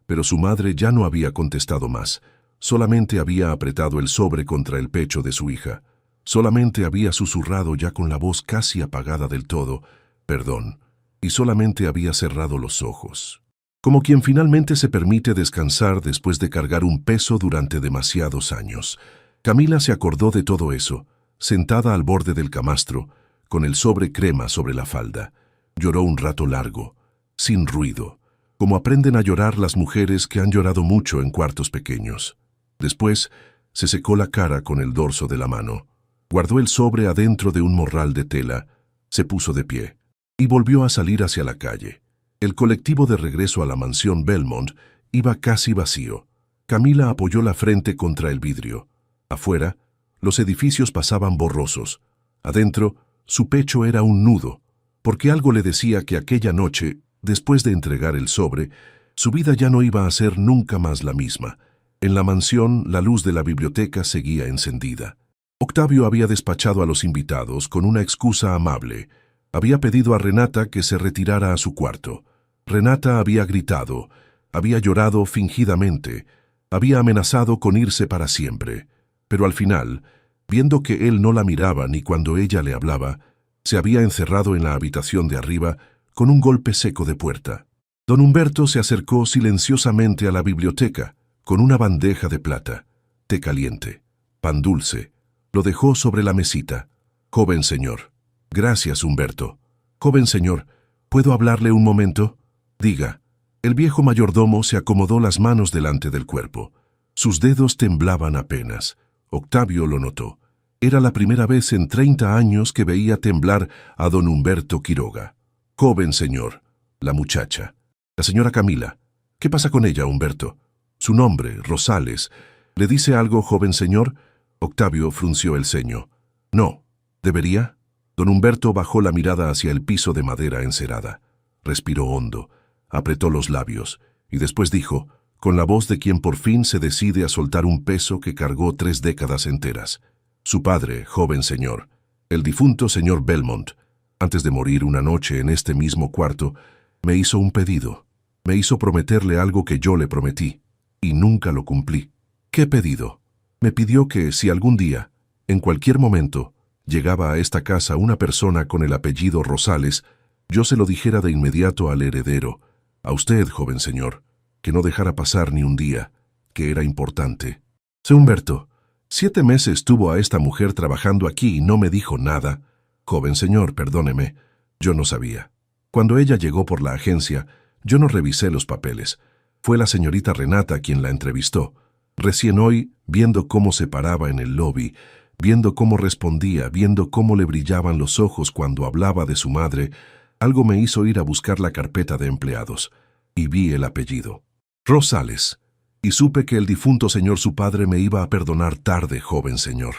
Speaker 1: pero su madre ya no había contestado más. Solamente había apretado el sobre contra el pecho de su hija. Solamente había susurrado ya con la voz casi apagada del todo, perdón, y solamente había cerrado los ojos. Como quien finalmente se permite descansar después de cargar un peso durante demasiados años. Camila se acordó de todo eso, sentada al borde del camastro, con el sobre crema sobre la falda. Lloró un rato largo, sin ruido, como aprenden a llorar las mujeres que han llorado mucho en cuartos pequeños. Después, se secó la cara con el dorso de la mano. Guardó el sobre adentro de un morral de tela, se puso de pie y volvió a salir hacia la calle. El colectivo de regreso a la mansión Belmont iba casi vacío. Camila apoyó la frente contra el vidrio. Afuera, los edificios pasaban borrosos. Adentro, su pecho era un nudo, porque algo le decía que aquella noche, después de entregar el sobre, su vida ya no iba a ser nunca más la misma. En la mansión, la luz de la biblioteca seguía encendida. Octavio había despachado a los invitados con una excusa amable. Había pedido a Renata que se retirara a su cuarto. Renata había gritado, había llorado fingidamente, había amenazado con irse para siempre. Pero al final, viendo que él no la miraba ni cuando ella le hablaba, se había encerrado en la habitación de arriba con un golpe seco de puerta. Don Humberto se acercó silenciosamente a la biblioteca con una bandeja de plata, té caliente, pan dulce. Lo dejó sobre la mesita. Joven señor. Gracias, Humberto. Joven señor, ¿puedo hablarle un momento? Diga. El viejo mayordomo se acomodó las manos delante del cuerpo. Sus dedos temblaban apenas. Octavio lo notó. Era la primera vez en 30 años que veía temblar a don Humberto Quiroga. Joven señor. La muchacha. La señora Camila. ¿Qué pasa con ella, Humberto? Su nombre, Rosales. ¿Le dice algo, joven señor? Octavio frunció el ceño. No. ¿Debería? Don Humberto bajó la mirada hacia el piso de madera encerada. Respiró hondo, apretó los labios, y después dijo, con la voz de quien por fin se decide a soltar un peso que cargó 3 décadas enteras. Su padre, joven señor, el difunto señor Belmont, antes de morir una noche en este mismo cuarto, me hizo un pedido. Me hizo prometerle algo que yo le prometí, y nunca lo cumplí. ¿Qué pedido? Me pidió que si algún día, en cualquier momento, llegaba a esta casa una persona con el apellido Rosales, yo se lo dijera de inmediato al heredero, a usted, joven señor, que no dejara pasar ni un día, que era importante. Sé Humberto, 7 meses tuvo a esta mujer trabajando aquí y no me dijo nada. Joven señor, perdóneme, yo no sabía. Cuando ella llegó por la agencia, yo no revisé los papeles. Fue la señorita Renata quien la entrevistó. Recién hoy, viendo cómo se paraba en el lobby, viendo cómo respondía, viendo cómo le brillaban los ojos cuando hablaba de su madre, algo me hizo ir a buscar la carpeta de empleados, y vi el apellido. Rosales. Y supe que el difunto señor su padre me iba a perdonar tarde, joven señor,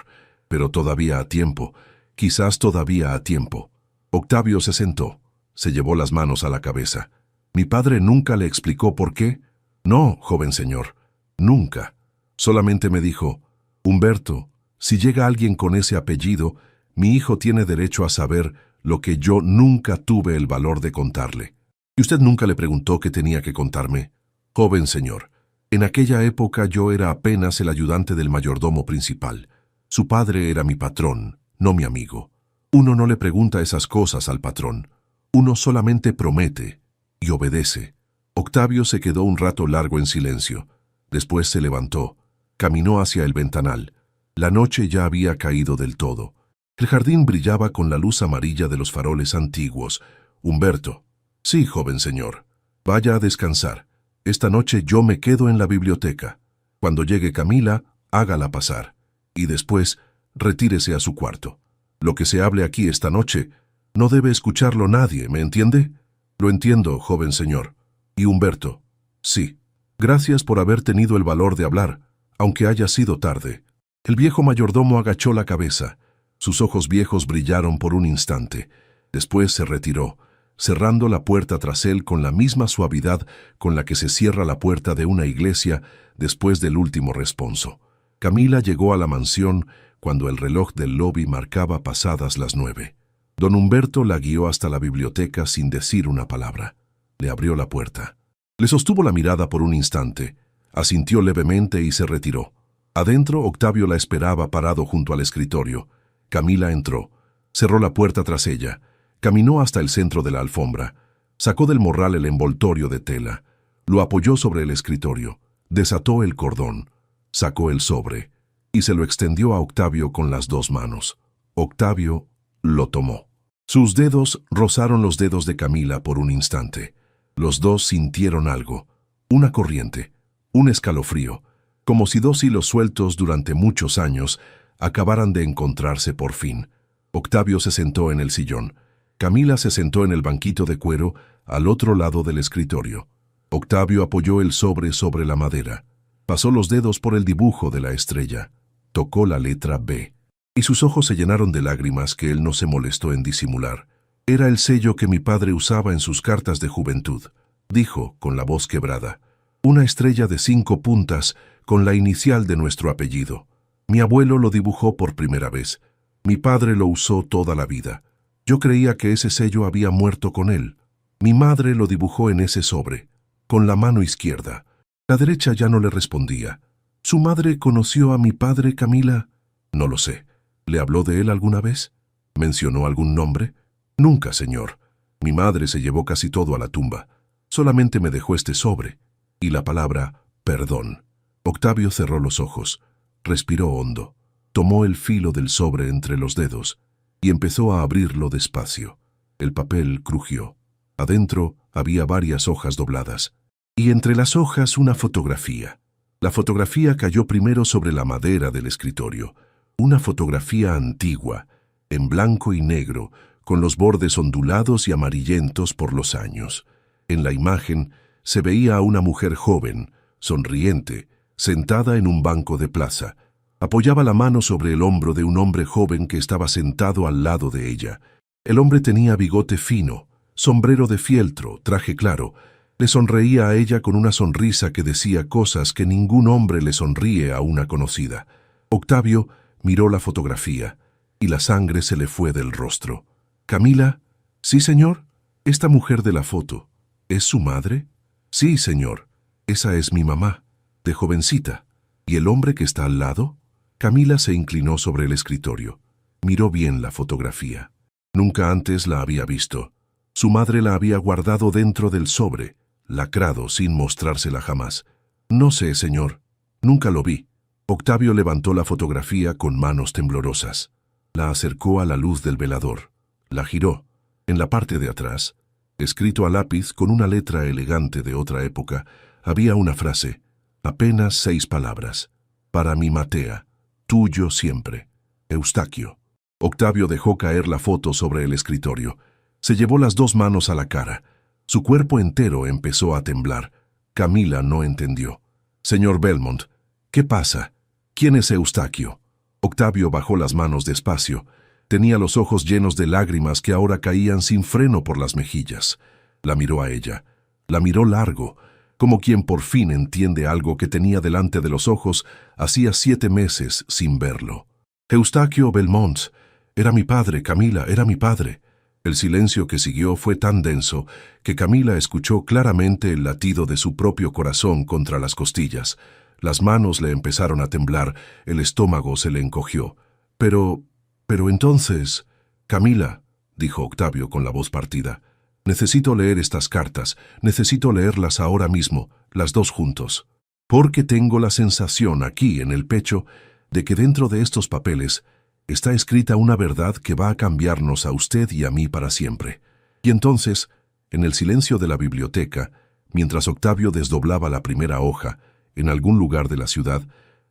Speaker 1: pero todavía a tiempo, quizás todavía a tiempo. Octavio se sentó, se llevó las manos a la cabeza. ¿Mi padre nunca le explicó por qué? No, joven señor, nunca. Solamente me dijo, Humberto, si llega alguien con ese apellido, mi hijo tiene derecho a saber lo que yo nunca tuve el valor de contarle. ¿Y usted nunca le preguntó qué tenía que contarme? Joven señor, en aquella época yo era apenas el ayudante del mayordomo principal. Su padre era mi patrón, no mi amigo. Uno no le pregunta esas cosas al patrón. Uno solamente promete y obedece. Octavio se quedó un rato largo en silencio. Después se levantó, caminó hacia el ventanal. La noche ya había caído del todo. El jardín brillaba con la luz amarilla de los faroles antiguos. Humberto. Sí, joven señor. Vaya a descansar. Esta noche yo me quedo en la biblioteca. Cuando llegue Camila, hágala pasar. Y después, retírese a su cuarto. Lo que se hable aquí esta noche, no debe escucharlo nadie, ¿me entiende? Lo entiendo, joven señor. Y Humberto. Sí. Gracias por haber tenido el valor de hablar, aunque haya sido tarde. El viejo mayordomo agachó la cabeza. Sus ojos viejos brillaron por un instante. Después se retiró, cerrando la puerta tras él con la misma suavidad con la que se cierra la puerta de una iglesia después del último responso. Camila llegó a la mansión cuando el reloj del lobby marcaba pasadas las 9. Don Humberto la guió hasta la biblioteca sin decir una palabra. Le abrió la puerta. Le sostuvo la mirada por un instante, asintió levemente y se retiró. Adentro, Octavio la esperaba parado junto al escritorio. Camila entró, cerró la puerta tras ella, caminó hasta el centro de la alfombra, sacó del morral el envoltorio de tela, lo apoyó sobre el escritorio, desató el cordón, sacó el sobre y se lo extendió a Octavio con las 2 manos. Octavio lo tomó. Sus dedos rozaron los dedos de Camila por un instante. Los dos sintieron algo, una corriente, un escalofrío, como si 2 hilos sueltos durante muchos años acabaran de encontrarse por fin. Octavio se sentó en el sillón. Camila se sentó en el banquito de cuero al otro lado del escritorio. Octavio apoyó el sobre la madera. Pasó los dedos por el dibujo de la estrella. Tocó la letra B. Y sus ojos se llenaron de lágrimas que él no se molestó en disimular. Era el sello que mi padre usaba en sus cartas de juventud, dijo con la voz quebrada. Una estrella de 5 puntas con la inicial de nuestro apellido. Mi abuelo lo dibujó por primera vez. Mi padre lo usó toda la vida. Yo creía que ese sello había muerto con él. Mi madre lo dibujó en ese sobre, con la mano izquierda. La derecha ya no le respondía. ¿Su madre conoció a mi padre, Camila? No lo sé. ¿Le habló de él alguna vez? ¿Mencionó algún nombre? Nunca, señor. Mi madre se llevó casi todo a la tumba. Solamente me dejó este sobre y la palabra perdón. Octavio cerró los ojos, respiró hondo, tomó el filo del sobre entre los dedos y empezó a abrirlo despacio. El papel crujió. Adentro había varias hojas dobladas y entre las hojas una fotografía. La fotografía cayó primero sobre la madera del escritorio. Una fotografía antigua, en blanco y negro, con los bordes ondulados y amarillentos por los años. En la imagen se veía a una mujer joven, sonriente, sentada en un banco de plaza. Apoyaba la mano sobre el hombro de un hombre joven que estaba sentado al lado de ella. El hombre tenía bigote fino, sombrero de fieltro, traje claro. Le sonreía a ella con una sonrisa que decía cosas que ningún hombre le sonríe a una conocida. Octavio miró la fotografía y la sangre se le fue del rostro. ¿Camila? Sí, señor. Esta mujer de la foto, ¿es su madre? Sí, señor. Esa es mi mamá, de jovencita. ¿Y el hombre que está al lado? Camila se inclinó sobre el escritorio. Miró bien la fotografía. Nunca antes la había visto. Su madre la había guardado dentro del sobre, lacrado sin mostrársela jamás. No sé, señor. Nunca lo vi. Octavio levantó la fotografía con manos temblorosas. La acercó a la luz del velador. La giró. En la parte de atrás, escrito a lápiz con una letra elegante de otra época, había una frase, apenas 6 palabras. Para mi Matea, tuyo siempre, Eustaquio. Octavio dejó caer la foto sobre el escritorio. Se llevó las 2 manos a la cara. Su cuerpo entero empezó a temblar. Camila no entendió. Señor Belmont, ¿qué pasa? ¿Quién es Eustaquio? Octavio bajó las manos despacio. Tenía los ojos llenos de lágrimas que ahora caían sin freno por las mejillas. La miró a ella. La miró largo, como quien por fin entiende algo que tenía delante de los ojos hacía 7 meses sin verlo. Eustaquio Belmont. Era mi padre, Camila, era mi padre. El silencio que siguió fue tan denso que Camila escuchó claramente el latido de su propio corazón contra las costillas. Las manos le empezaron a temblar, el estómago se le encogió. Pero entonces... Camila, dijo Octavio con la voz partida, Necesito leer estas cartas, necesito leerlas ahora mismo, las dos juntos. Porque tengo la sensación aquí en el pecho de que dentro de estos papeles está escrita una verdad que va a cambiarnos a usted y a mí para siempre. Y entonces, en el silencio de la biblioteca, mientras Octavio desdoblaba la primera hoja, en algún lugar de la ciudad,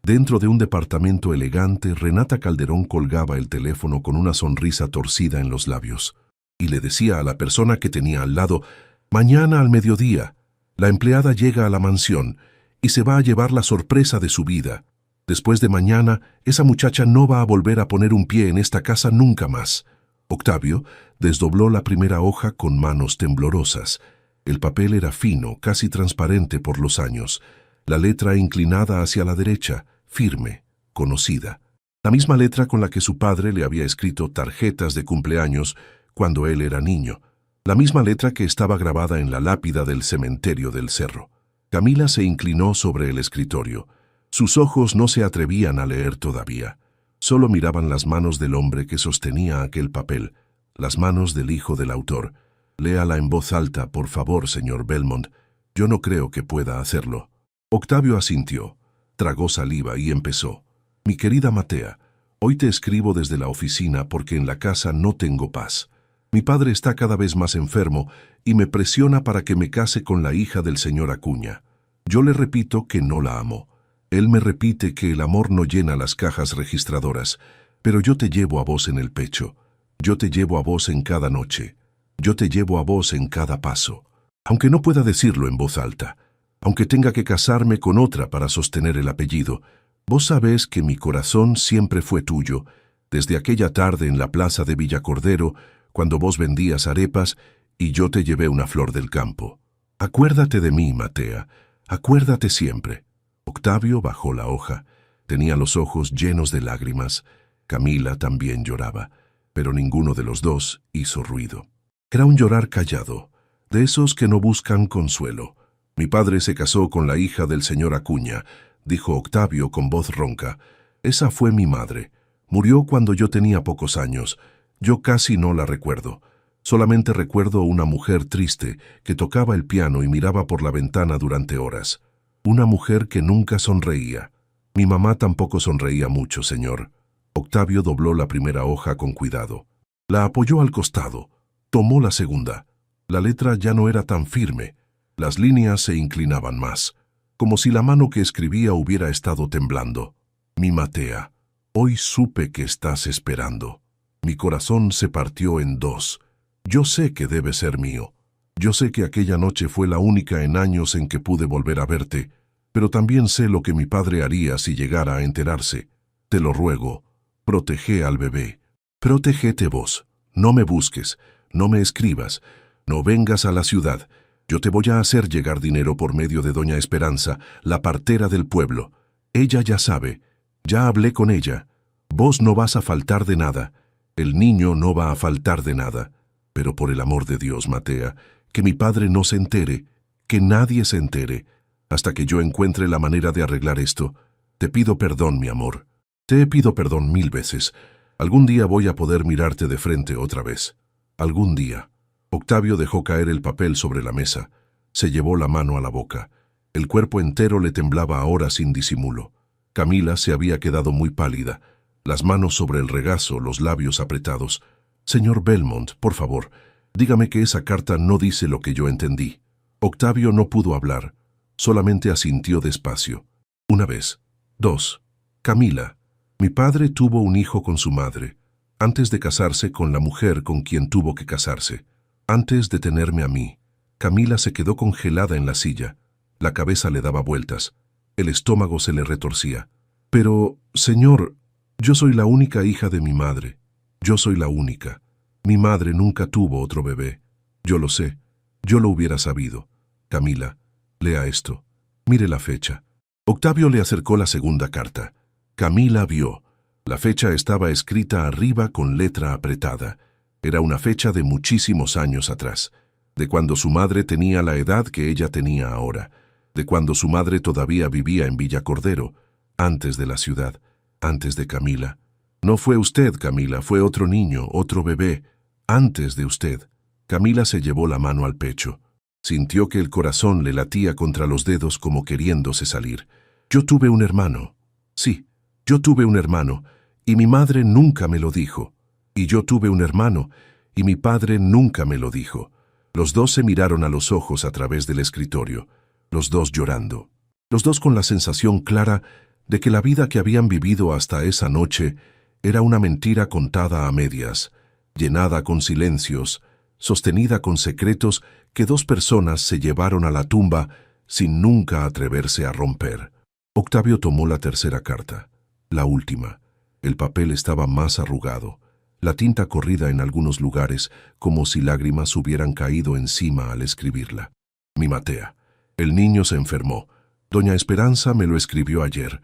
Speaker 1: dentro de un departamento elegante, Renata Calderón colgaba el teléfono con una sonrisa torcida en los labios. Y le decía a la persona que tenía al lado, «Mañana al mediodía, la empleada llega a la mansión y se va a llevar la sorpresa de su vida. Después de mañana, esa muchacha no va a volver a poner un pie en esta casa nunca más». Octavio desdobló la primera hoja con manos temblorosas. El papel era fino, casi transparente por los años. La letra inclinada hacia la derecha, firme, conocida. La misma letra con la que su padre le había escrito tarjetas de cumpleaños cuando él era niño. La misma letra que estaba grabada en la lápida del cementerio del cerro. Camila se inclinó sobre el escritorio. Sus ojos no se atrevían a leer todavía. Solo miraban las manos del hombre que sostenía aquel papel, las manos del hijo del autor. «Léala en voz alta, por favor, señor Belmont. Yo no creo que pueda hacerlo». Octavio asintió, tragó saliva y empezó. «Mi querida Matea, hoy te escribo desde la oficina porque en la casa no tengo paz. Mi padre está cada vez más enfermo y me presiona para que me case con la hija del señor Acuña. Yo le repito que no la amo. Él me repite que el amor no llena las cajas registradoras, pero yo te llevo a vos en el pecho. Yo te llevo a vos en cada noche. Yo te llevo a vos en cada paso. Aunque no pueda decirlo en voz alta, aunque tenga que casarme con otra para sostener el apellido, vos sabés que mi corazón siempre fue tuyo, desde aquella tarde en la plaza de Villacordero, cuando vos vendías arepas y yo te llevé una flor del campo. Acuérdate de mí, Matea, acuérdate siempre». Octavio bajó la hoja. Tenía los ojos llenos de lágrimas. Camila también lloraba, pero ninguno de los dos hizo ruido. Era un llorar callado, de esos que no buscan consuelo. «Mi padre se casó con la hija del señor Acuña», dijo Octavio con voz ronca. «Esa fue mi madre. Murió cuando yo tenía pocos años. Yo casi no la recuerdo. Solamente recuerdo una mujer triste que tocaba el piano y miraba por la ventana durante horas. Una mujer que nunca sonreía. Mi mamá tampoco sonreía mucho, señor». Octavio dobló la primera hoja con cuidado. La apoyó al costado. Tomó la segunda. La letra ya no era tan firme. Las líneas se inclinaban más, como si la mano que escribía hubiera estado temblando. «Mi Matea, hoy supe que estás esperando. Mi corazón se partió en dos. Yo sé que debe ser mío. Yo sé que aquella noche fue la única en años en que pude volver a verte, pero también sé lo que mi padre haría si llegara a enterarse. Te lo ruego, protege al bebé. Protégete vos. No me busques, no me escribas, no vengas a la ciudad. Yo te voy a hacer llegar dinero por medio de doña Esperanza, la partera del pueblo. Ella ya sabe, ya hablé con ella. Vos no vas a faltar de nada. El niño no va a faltar de nada. Pero por el amor de Dios, Matea, que mi padre no se entere, que nadie se entere, hasta que yo encuentre la manera de arreglar esto. Te pido perdón, mi amor. Te pido perdón 1000 veces. Algún día voy a poder mirarte de frente otra vez. Algún día». Octavio dejó caer el papel sobre la mesa. Se llevó la mano a la boca. El cuerpo entero le temblaba ahora sin disimulo. Camila se había quedado muy pálida, las manos sobre el regazo, los labios apretados. «Señor Belmont, por favor, dígame que esa carta no dice lo que yo entendí». Octavio no pudo hablar, solamente asintió despacio. «Una vez. 2. Camila, mi padre tuvo un hijo con su madre, antes de casarse con la mujer con quien tuvo que casarse. Antes de tenerme a mí». Camila se quedó congelada en la silla. La cabeza le daba vueltas. El estómago se le retorcía. «Pero, señor, yo soy la única hija de mi madre. Yo soy la única. Mi madre nunca tuvo otro bebé. Yo lo sé. Yo lo hubiera sabido. Camila, lea esto. Mire la fecha». Octavio le acercó la segunda carta. Camila vio. La fecha estaba escrita arriba con letra apretada. Era una fecha de muchísimos años atrás, de cuando su madre tenía la edad que ella tenía ahora, de cuando su madre todavía vivía en Villacordero, antes de la ciudad, antes de Camila. «No fue usted, Camila, fue otro niño, otro bebé, antes de usted. Camila se llevó la mano al pecho. Sintió que el corazón le latía contra los dedos como queriéndose salir. Yo tuve un hermano. Sí, yo tuve un hermano, y mi madre nunca me lo dijo. Y yo tuve un hermano, y mi padre nunca me lo dijo. Los dos se miraron a los ojos a través del escritorio, los dos llorando. Los dos con la sensación clara de que la vida que habían vivido hasta esa noche era una mentira contada a medias, llenada con silencios, sostenida con secretos que dos personas se llevaron a la tumba sin nunca atreverse a romper. Octavio tomó la tercera carta, la última. El papel estaba más arrugado, la tinta corrida en algunos lugares, como si lágrimas hubieran caído encima al escribirla. Mi Matea, el niño se enfermó. Doña Esperanza me lo escribió ayer.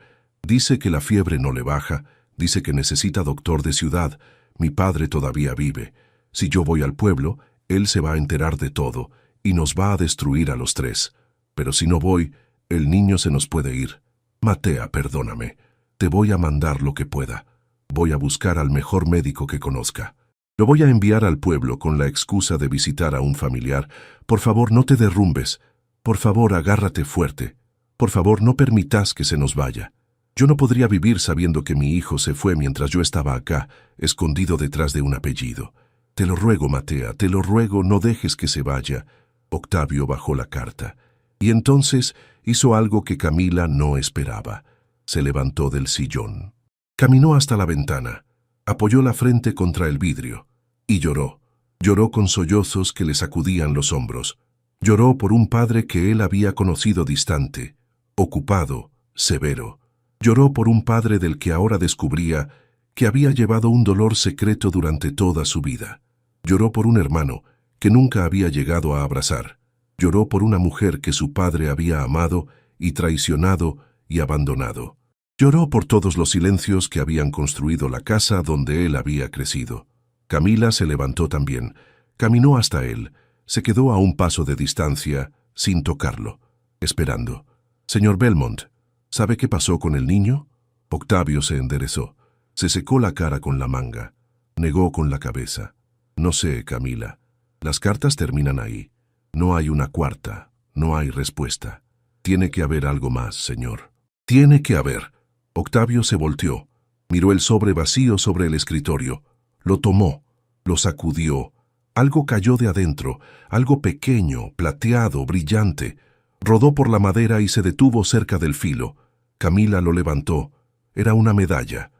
Speaker 1: Dice que la fiebre no le baja, dice que necesita doctor de ciudad. Mi padre todavía vive. Si yo voy al pueblo, él se va a enterar de todo y nos va a destruir a los tres. Pero si no voy, el niño se nos puede ir. Matea, perdóname. Te voy a mandar lo que pueda. Voy a buscar al mejor médico que conozca. Lo voy a enviar al pueblo con la excusa de visitar a un familiar. Por favor, no te derrumbes. Por favor, agárrate fuerte. Por favor, no permitas que se nos vaya. Yo no podría vivir sabiendo que mi hijo se fue mientras yo estaba acá, escondido detrás de un apellido. Te lo ruego, Matea, te lo ruego, no dejes que se vaya. Octavio bajó la carta. Y entonces hizo algo que Camila no esperaba. Se levantó del sillón. Caminó hasta la ventana, apoyó la frente contra el vidrio y lloró. Lloró con sollozos que le sacudían los hombros. Lloró por un padre que él había conocido distante, ocupado, severo. Lloró por un padre del que ahora descubría que había llevado un dolor secreto durante toda su vida. Lloró por un hermano que nunca había llegado a abrazar. Lloró por una mujer que su padre había amado y traicionado y abandonado. Lloró por todos los silencios que habían construido la casa donde él había crecido. Camila se levantó también, caminó hasta él, se quedó a un paso de distancia, sin tocarlo, esperando. Señor Belmont, ¿sabe qué pasó con el niño? Octavio se enderezó, se secó la cara con la manga, negó con la cabeza. No sé, Camila, las cartas terminan ahí. No hay una cuarta, no hay respuesta. Tiene que haber algo más, señor. Tiene que haber. Octavio se volteó, miró el sobre vacío sobre el escritorio, lo tomó, lo sacudió. Algo cayó de adentro, algo pequeño, plateado, brillante. Rodó por la madera y se detuvo cerca del filo. Camila lo levantó. Era una medalla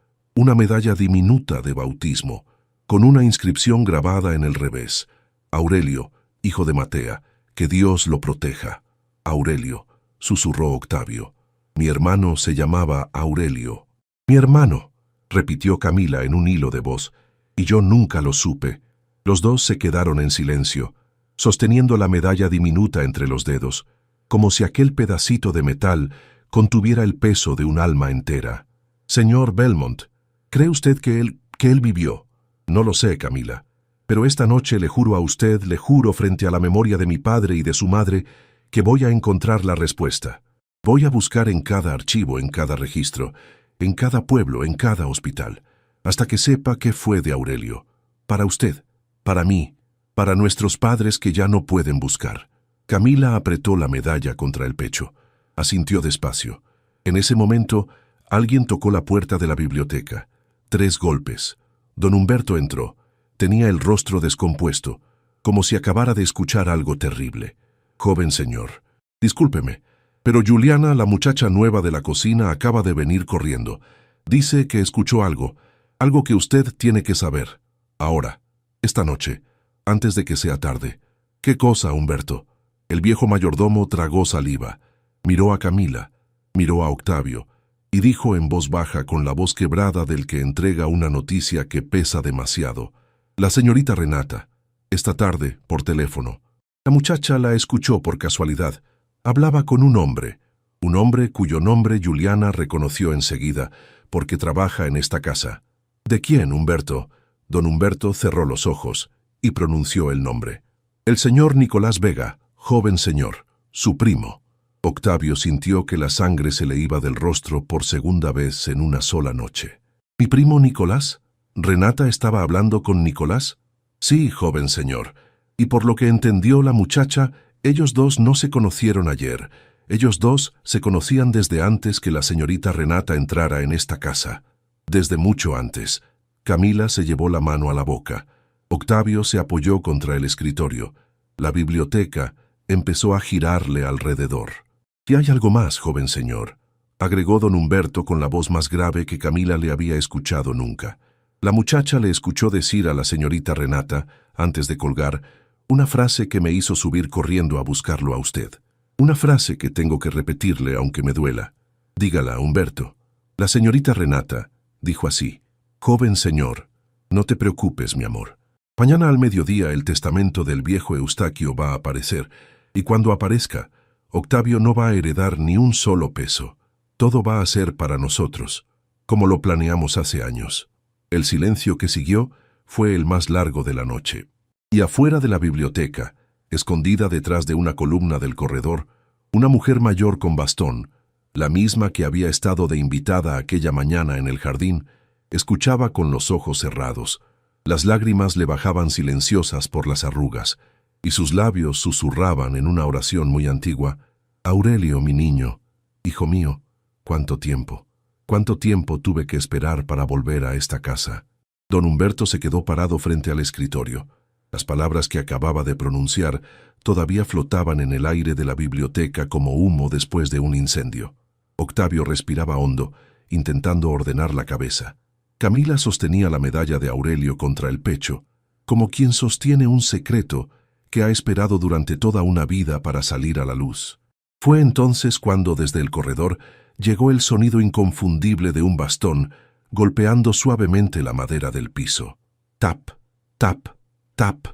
Speaker 1: diminuta de bautismo, con una inscripción grabada en el revés. Aurelio, hijo de Matea, que Dios lo proteja. Aurelio, susurró Octavio. Mi hermano se llamaba Aurelio. Mi hermano, repitió Camila en un hilo de voz, y yo nunca lo supe. Los dos se quedaron en silencio, sosteniendo la medalla diminuta entre los dedos, como si aquel pedacito de metal contuviera el peso de un alma entera. Señor Belmont, ¿cree usted que él vivió? No lo sé, Camila, pero esta noche le juro a usted, le juro frente a la memoria de mi padre y de su madre, que voy a encontrar la respuesta. Voy a buscar en cada archivo, en cada registro, en cada pueblo, en cada hospital, hasta que sepa qué fue de Aurelio. Para usted, para mí, para nuestros padres que ya no pueden buscar. Camila apretó la medalla contra el pecho. Asintió despacio. En ese momento, alguien tocó la puerta de la biblioteca. 3 golpes. Don Humberto entró. Tenía el rostro descompuesto, como si acabara de escuchar algo terrible. Joven señor, discúlpeme, pero Juliana, la muchacha nueva de la cocina, acaba de venir corriendo. Dice que escuchó algo que usted tiene que saber. Ahora, esta noche, antes de que sea tarde. ¿Qué cosa, Humberto? El viejo mayordomo tragó saliva, miró a Camila, miró a Octavio, y dijo en voz baja con la voz quebrada del que entrega una noticia que pesa demasiado. La señorita Renata, esta tarde, por teléfono. La muchacha la escuchó por casualidad. Hablaba con un hombre cuyo nombre Juliana reconoció enseguida, porque trabaja en esta casa. ¿De quién, Humberto? Don Humberto cerró los ojos y pronunció el nombre. El señor Nicolás Vega, joven señor, su primo. Octavio sintió que la sangre se le iba del rostro por segunda vez en una sola noche. ¿Mi primo Nicolás? ¿Renata estaba hablando con Nicolás? Sí, joven señor. Y por lo que entendió la muchacha, ellos dos no se conocieron ayer. Ellos dos se conocían desde antes que la señorita Renata entrara en esta casa. Desde mucho antes. Camila se llevó la mano a la boca. Octavio se apoyó contra el escritorio. La biblioteca empezó a girarle alrededor. «Y hay algo más, joven señor», agregó don Humberto con la voz más grave que Camila le había escuchado nunca. La muchacha le escuchó decir a la señorita Renata, antes de colgar, una frase que me hizo subir corriendo a buscarlo a usted. Una frase que tengo que repetirle aunque me duela. «Dígala, Humberto». La señorita Renata dijo así: «Joven señor, no te preocupes, mi amor. Mañana al mediodía el testamento del viejo Eustaquio va a aparecer, y cuando aparezca, Octavio no va a heredar ni un solo peso. Todo va a ser para nosotros, como lo planeamos hace años». El silencio que siguió fue el más largo de la noche. Y afuera de la biblioteca, escondida detrás de una columna del corredor, una mujer mayor con bastón, la misma que había estado de invitada aquella mañana en el jardín, escuchaba con los ojos cerrados. Las lágrimas le bajaban silenciosas por las arrugas, y sus labios susurraban en una oración muy antigua: «Aurelio, mi niño, hijo mío, ¿cuánto tiempo tuve que esperar para volver a esta casa?» Don Humberto se quedó parado frente al escritorio. Las palabras que acababa de pronunciar todavía flotaban en el aire de la biblioteca como humo después de un incendio. Octavio respiraba hondo, intentando ordenar la cabeza. Camila sostenía la medalla de Aurelio contra el pecho, como quien sostiene un secreto que ha esperado durante toda una vida para salir a la luz. Fue entonces cuando desde el corredor llegó el sonido inconfundible de un bastón golpeando suavemente la madera del piso. Tap, tap, tap,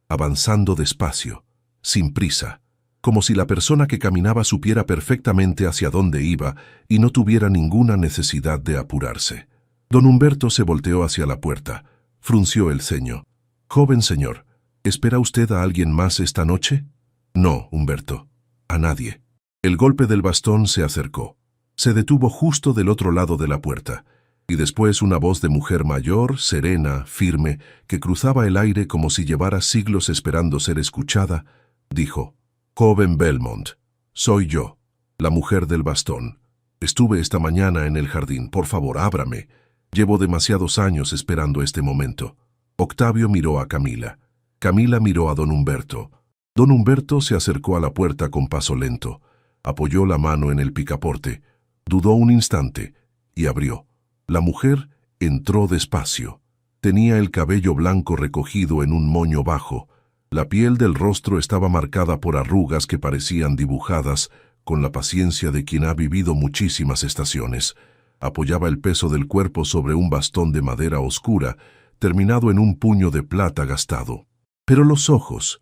Speaker 1: avanzando despacio, sin prisa, como si la persona que caminaba supiera perfectamente hacia dónde iba y no tuviera ninguna necesidad de apurarse. Don Humberto se volteó hacia la puerta, frunció el ceño. «Joven señor, ¿espera usted a alguien más esta noche?» «No, Humberto, a nadie». El golpe del bastón se acercó. Se detuvo justo del otro lado de la puerta, y después una voz de mujer mayor, serena, firme, que cruzaba el aire como si llevara siglos esperando ser escuchada, dijo: «Joven Belmont, soy yo, la mujer del bastón. Estuve esta mañana en el jardín. Por favor, ábrame. Llevo demasiados años esperando este momento». Octavio miró a Camila. Camila miró a don Humberto. Don Humberto se acercó a la puerta con paso lento, apoyó la mano en el picaporte, dudó un instante y abrió. La mujer entró despacio. Tenía el cabello blanco recogido en un moño bajo. La piel del rostro estaba marcada por arrugas que parecían dibujadas con la paciencia de quien ha vivido muchísimas estaciones. Apoyaba el peso del cuerpo sobre un bastón de madera oscura, terminado en un puño de plata gastado. Pero los ojos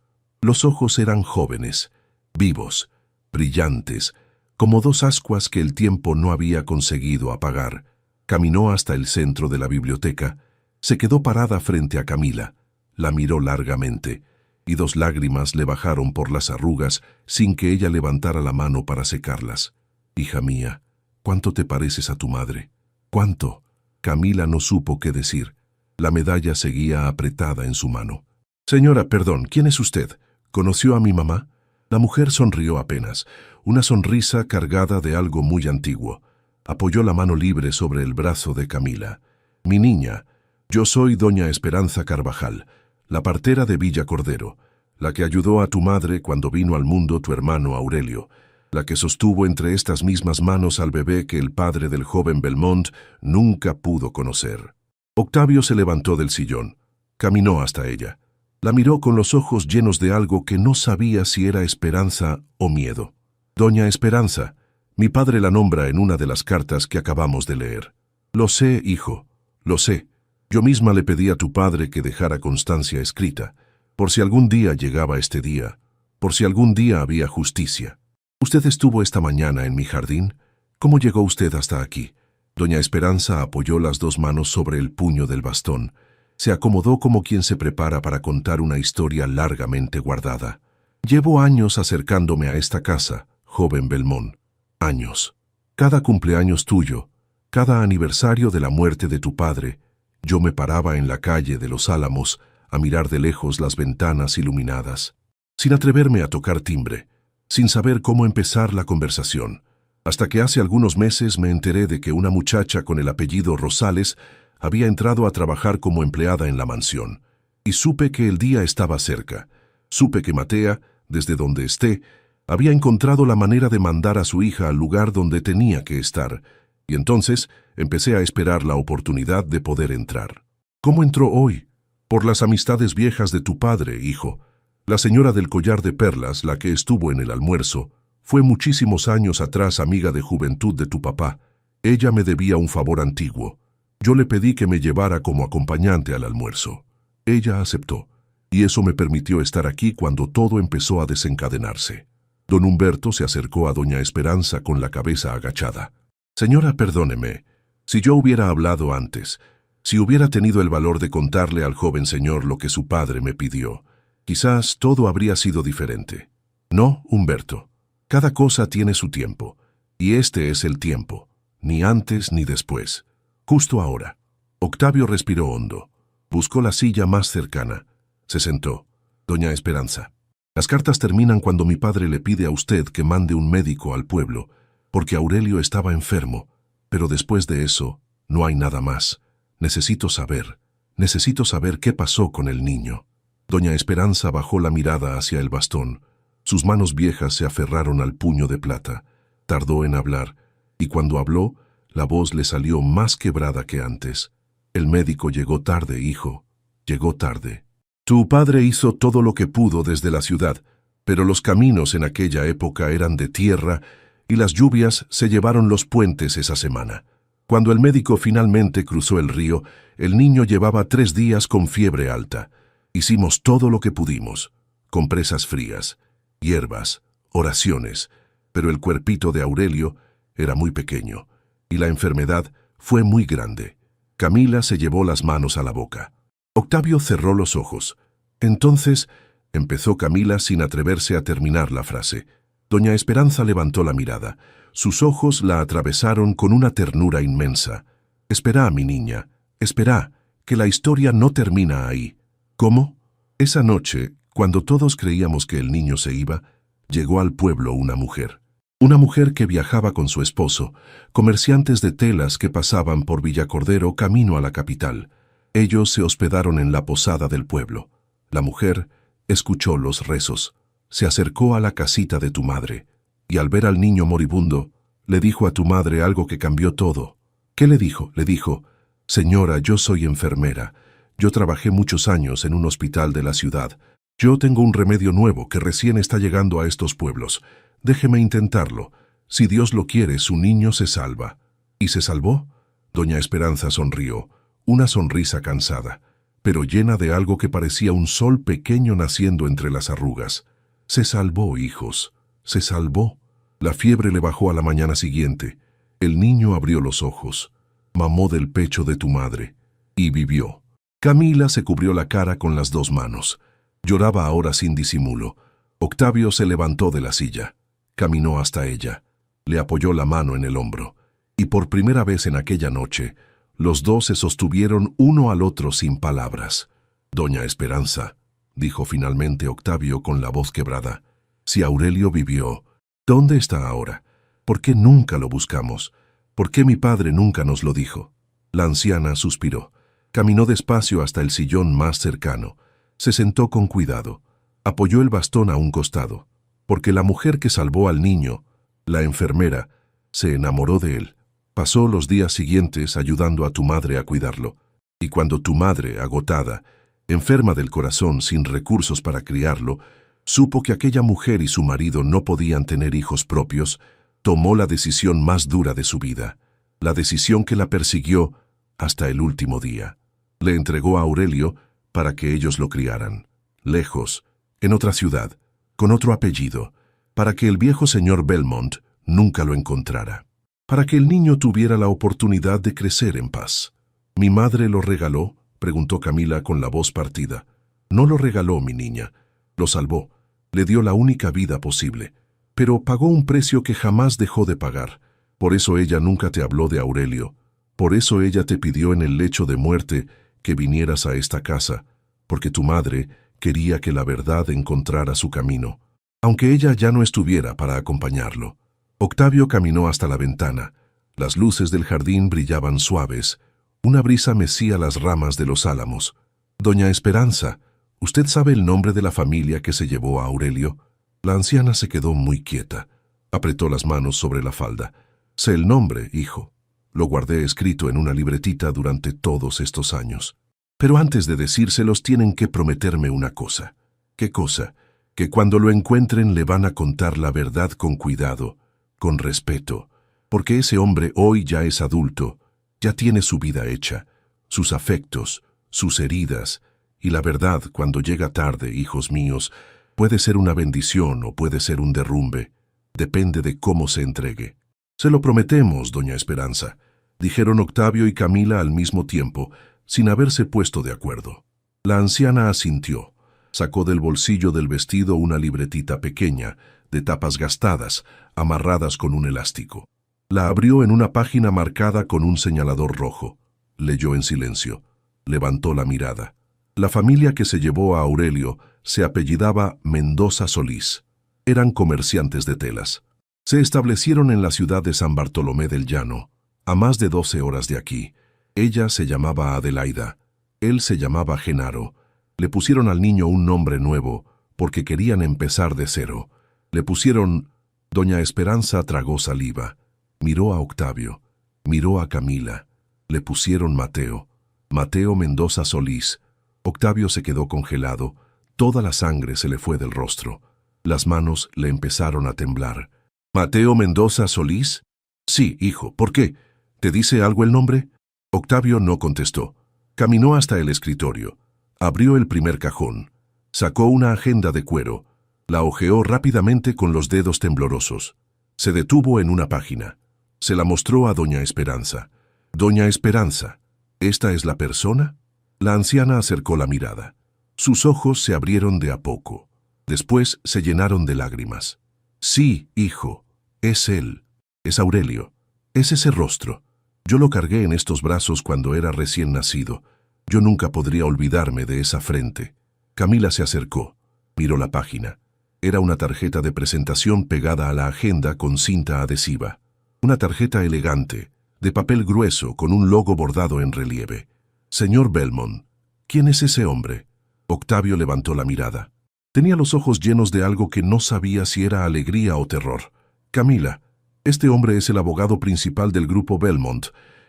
Speaker 1: eran jóvenes, vivos, brillantes, como dos ascuas que el tiempo no había conseguido apagar. Caminó hasta el centro de la biblioteca, se quedó parada frente a Camila, la miró largamente, y dos lágrimas le bajaron por las arrugas sin que ella levantara la mano para secarlas. «Hija mía, ¿cuánto te pareces a tu madre? ¿Cuánto?» Camila no supo qué decir. La medalla seguía apretada en su mano. «Señora, perdón, ¿quién es usted? ¿Conoció a mi mamá?» La mujer sonrió apenas, una sonrisa cargada de algo muy antiguo. Apoyó la mano libre sobre el brazo de Camila. «Mi niña, yo soy doña Esperanza Carvajal, la partera de Villa Cordero, la que ayudó a tu madre cuando vino al mundo tu hermano Aurelio, la que sostuvo entre estas mismas manos al bebé que el padre del joven Belmont nunca pudo conocer». Octavio se levantó del sillón, caminó hasta ella. La miró con los ojos llenos de algo que no sabía si era esperanza o miedo. «Doña Esperanza, mi padre la nombra en una de las cartas que acabamos de leer». «Lo sé, hijo, lo sé. Yo misma le pedí a tu padre que dejara constancia escrita, por si algún día llegaba este día, por si algún día había justicia. ¿Usted estuvo esta mañana en mi jardín? ¿Cómo llegó usted hasta aquí?» Doña Esperanza apoyó las dos manos sobre el puño del bastón. Se acomodó como quien se prepara para contar una historia largamente guardada. «Llevo años acercándome a esta casa, joven Belmont. Años. Cada cumpleaños tuyo, cada aniversario de la muerte de tu padre, yo me paraba en la calle de los Álamos a mirar de lejos las ventanas iluminadas, sin atreverme a tocar timbre, sin saber cómo empezar la conversación, hasta que hace algunos meses me enteré de que una muchacha con el apellido Rosales había entrado a trabajar como empleada en la mansión, y supe que el día estaba cerca. Supe que Matea, desde donde esté, había encontrado la manera de mandar a su hija al lugar donde tenía que estar, y entonces empecé a esperar la oportunidad de poder entrar. ¿Cómo entró hoy? Por las amistades viejas de tu padre, hijo. La señora del collar de perlas, la que estuvo en el almuerzo, fue muchísimos años atrás amiga de juventud de tu papá. Ella me debía un favor antiguo. Yo le pedí que me llevara como acompañante al almuerzo. Ella aceptó, y eso me permitió estar aquí cuando todo empezó a desencadenarse. Don Humberto se acercó a doña Esperanza con la cabeza agachada. Señora, perdóneme, si yo hubiera hablado antes, si hubiera tenido el valor de contarle al joven señor lo que su padre me pidió, quizás todo habría sido diferente. No, Humberto, cada cosa tiene su tiempo, y este es el tiempo, ni antes ni después, justo ahora. Octavio respiró hondo, buscó la silla más cercana, se sentó. Doña Esperanza, las cartas terminan cuando mi padre le pide a usted que mande un médico al pueblo, porque Aurelio estaba enfermo, pero después de eso no hay nada más. Necesito saber qué pasó con el niño. Doña Esperanza bajó la mirada hacia el bastón. Sus manos viejas se aferraron al puño de plata. Tardó en hablar, y cuando habló, la voz le salió más quebrada que antes. El médico llegó tarde, hijo, llegó tarde. Tu padre hizo todo lo que pudo desde la ciudad, pero los caminos en aquella época eran de tierra y las lluvias se llevaron los puentes esa semana. Cuando el médico finalmente cruzó el río, el niño llevaba 3 días con fiebre alta. Hicimos todo lo que pudimos, compresas frías, hierbas, oraciones, pero el cuerpito de Aurelio era muy pequeño y la enfermedad fue muy grande. Camila se llevó las manos a la boca. Octavio cerró los ojos. Entonces, empezó Camila sin atreverse a terminar la frase. Doña Esperanza levantó la mirada. Sus ojos la atravesaron con una ternura inmensa. Espera, mi niña, espera, que la historia no termina ahí. ¿Cómo? Esa noche, cuando todos creíamos que el niño se iba, llegó al pueblo una mujer. Una mujer que viajaba con su esposo, comerciantes de telas que pasaban por Villacordero camino a la capital. Ellos se hospedaron en la posada del pueblo. La mujer escuchó los rezos, se acercó a la casita de tu madre, y al ver al niño moribundo, le dijo a tu madre algo que cambió todo. ¿Qué le dijo? Le dijo, señora, yo soy enfermera. Yo trabajé muchos años en un hospital de la ciudad. Yo tengo un remedio nuevo que recién está llegando a estos pueblos. Déjeme intentarlo. Si Dios lo quiere, su niño se salva. ¿Y se salvó? Doña Esperanza sonrió, una sonrisa cansada, pero llena de algo que parecía un sol pequeño naciendo entre las arrugas. Se salvó, hijos, se salvó. La fiebre le bajó a la mañana siguiente. El niño abrió los ojos, mamó del pecho de tu madre, y vivió. Camila se cubrió la cara con las 2 manos. Lloraba ahora sin disimulo. Octavio se levantó de la silla, caminó hasta ella, le apoyó la mano en el hombro, y por primera vez en aquella noche, los dos se sostuvieron uno al otro sin palabras. Doña Esperanza, dijo finalmente Octavio con la voz quebrada, si Aurelio vivió, ¿dónde está ahora? ¿Por qué nunca lo buscamos? ¿Por qué mi padre nunca nos lo dijo? La anciana suspiró, caminó despacio hasta el sillón más cercano, se sentó con cuidado, apoyó el bastón a un costado, porque la mujer que salvó al niño, la enfermera, se enamoró de él. Pasó los días siguientes ayudando a tu madre a cuidarlo, y cuando tu madre, agotada, enferma del corazón sin recursos para criarlo, supo que aquella mujer y su marido no podían tener hijos propios, tomó la decisión más dura de su vida, la decisión que la persiguió hasta el último día. Le entregó a Aurelio para que ellos lo criaran, lejos, en otra ciudad, con otro apellido, para que el viejo señor Belmont nunca lo encontrara, para que el niño tuviera la oportunidad de crecer en paz. ¿Mi madre lo regaló?, preguntó Camila con la voz partida. No lo regaló, mi niña, lo salvó, le dio la única vida posible, pero pagó un precio que jamás dejó de pagar. Por eso ella nunca te habló de Aurelio, por eso ella te pidió en el lecho de muerte que vinieras a esta casa, porque tu madre quería que la verdad encontrara su camino, aunque ella ya no estuviera para acompañarlo. Octavio caminó hasta la ventana. Las luces del jardín brillaban suaves. Una brisa mecía las ramas de los álamos. Doña Esperanza, ¿usted sabe el nombre de la familia que se llevó a Aurelio? La anciana se quedó muy quieta. Apretó las manos sobre la falda. Sé el nombre, hijo. Lo guardé escrito en una libretita durante todos estos años. Pero antes de decírselos tienen que prometerme una cosa. ¿Qué cosa? Que cuando lo encuentren le van a contar la verdad con cuidado, con respeto, porque ese hombre hoy ya es adulto, ya tiene su vida hecha, sus afectos, sus heridas, y la verdad, cuando llega tarde, hijos míos, puede ser una bendición o puede ser un derrumbe, depende de cómo se entregue. Se lo prometemos, doña Esperanza, dijeron Octavio y Camila al mismo tiempo, sin haberse puesto de acuerdo. La anciana asintió. Sacó del bolsillo del vestido una libretita pequeña, de tapas gastadas, amarradas con un elástico. La abrió en una página marcada con un señalador rojo. Leyó en silencio. Levantó la mirada. La familia que se llevó a Aurelio se apellidaba Mendoza Solís. Eran comerciantes de telas. Se establecieron en la ciudad de San Bartolomé del Llano, a más de 12 horas de aquí. Ella se llamaba Adelaida. Él se llamaba Genaro. Le pusieron al niño un nombre nuevo, porque querían empezar de cero. Le pusieron... Doña Esperanza tragó saliva. Miró a Octavio. Miró a Camila. Le pusieron Mateo. Mateo Mendoza Solís. Octavio se quedó congelado. Toda la sangre se le fue del rostro. Las manos le empezaron a temblar. ¿Mateo Mendoza Solís? Sí, hijo. ¿Por qué? ¿Te dice algo el nombre? Octavio no contestó. Caminó hasta el escritorio. Abrió el primer cajón. Sacó una agenda de cuero. La hojeó rápidamente con los dedos temblorosos. Se detuvo en una página. Se la mostró a doña Esperanza. Doña Esperanza, ¿esta es la persona? La anciana acercó la mirada. Sus ojos se abrieron de a poco. Después se llenaron de lágrimas. Sí, hijo, es él. Es Aurelio. Es ese rostro. Yo lo cargué en estos brazos cuando era recién nacido. Yo nunca podría olvidarme de esa frente. Camila se acercó. Miró la página. Era una tarjeta de presentación pegada a la agenda con cinta adhesiva. Una tarjeta elegante, de papel grueso con un logo bordado en relieve. Señor Belmont, ¿quién es ese hombre? Octavio levantó la mirada. Tenía los ojos llenos de algo que no sabía si era alegría o terror. Camila, este hombre es el abogado principal del grupo Belmont,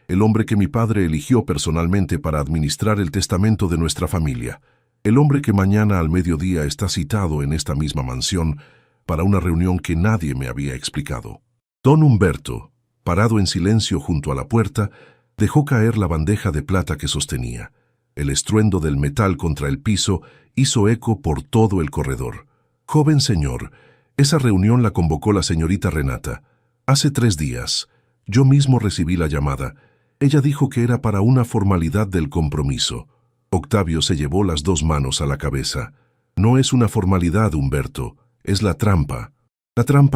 Speaker 1: el hombre que mi padre eligió personalmente para administrar el testamento de nuestra familia. El hombre que mañana al mediodía está citado en esta misma mansión para una reunión que nadie me había explicado. Don Humberto, parado en silencio junto a la puerta, dejó caer la bandeja de plata que sostenía. El estruendo del metal contra el piso hizo eco por todo el corredor. Joven señor, esa reunión la convocó la señorita Renata. Hace 3 días. Yo mismo recibí la llamada. Ella dijo que era para una formalidad del compromiso. Octavio se llevó las 2 manos a la cabeza. No es una formalidad, Humberto, es la trampa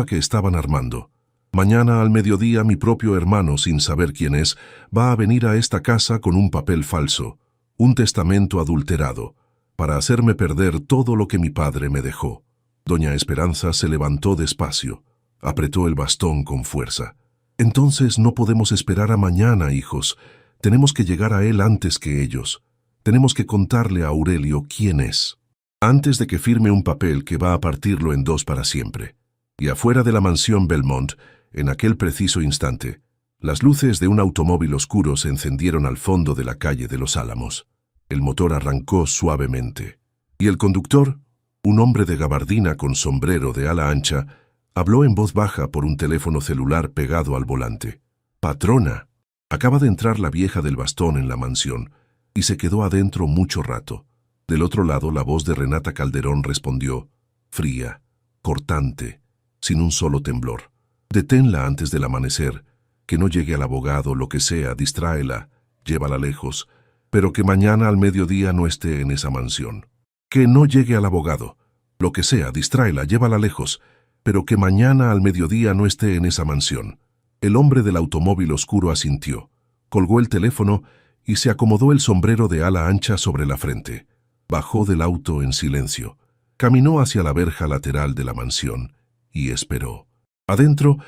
Speaker 1: que estaban armando. Mañana al mediodía mi propio hermano, sin saber quién es, va a venir a esta casa con un papel falso, un testamento adulterado, para hacerme perder todo lo que mi padre me dejó. Doña Esperanza se levantó despacio, apretó el bastón con fuerza. Entonces no podemos esperar a mañana, hijos. Tenemos que llegar a él antes que ellos. Tenemos que contarle a Aurelio quién es, antes de que firme un papel que va a partirlo en 2 para siempre. Y afuera de la mansión Belmont, en aquel preciso instante, las luces de un automóvil oscuro se encendieron al fondo de la calle de los Álamos. El motor arrancó suavemente. Y el conductor, un hombre de gabardina con sombrero de ala ancha, habló en voz baja por un teléfono celular pegado al volante. «Patrona». Acaba de entrar la vieja del bastón en la mansión, y se quedó adentro mucho rato. Del otro lado la voz de Renata Calderón respondió, fría, cortante, sin un solo temblor. «Deténla antes del amanecer, que no llegue al abogado, lo que sea, distráela, llévala lejos, pero que mañana al mediodía no esté en esa mansión. Que no llegue al abogado, lo que sea, distráela, llévala lejos, pero que mañana al mediodía no esté en esa mansión». El hombre del automóvil oscuro asintió, colgó el teléfono y se acomodó el sombrero de ala ancha sobre la frente. Bajó del auto en silencio. Caminó hacia la verja lateral de la mansión y esperó. Adentro,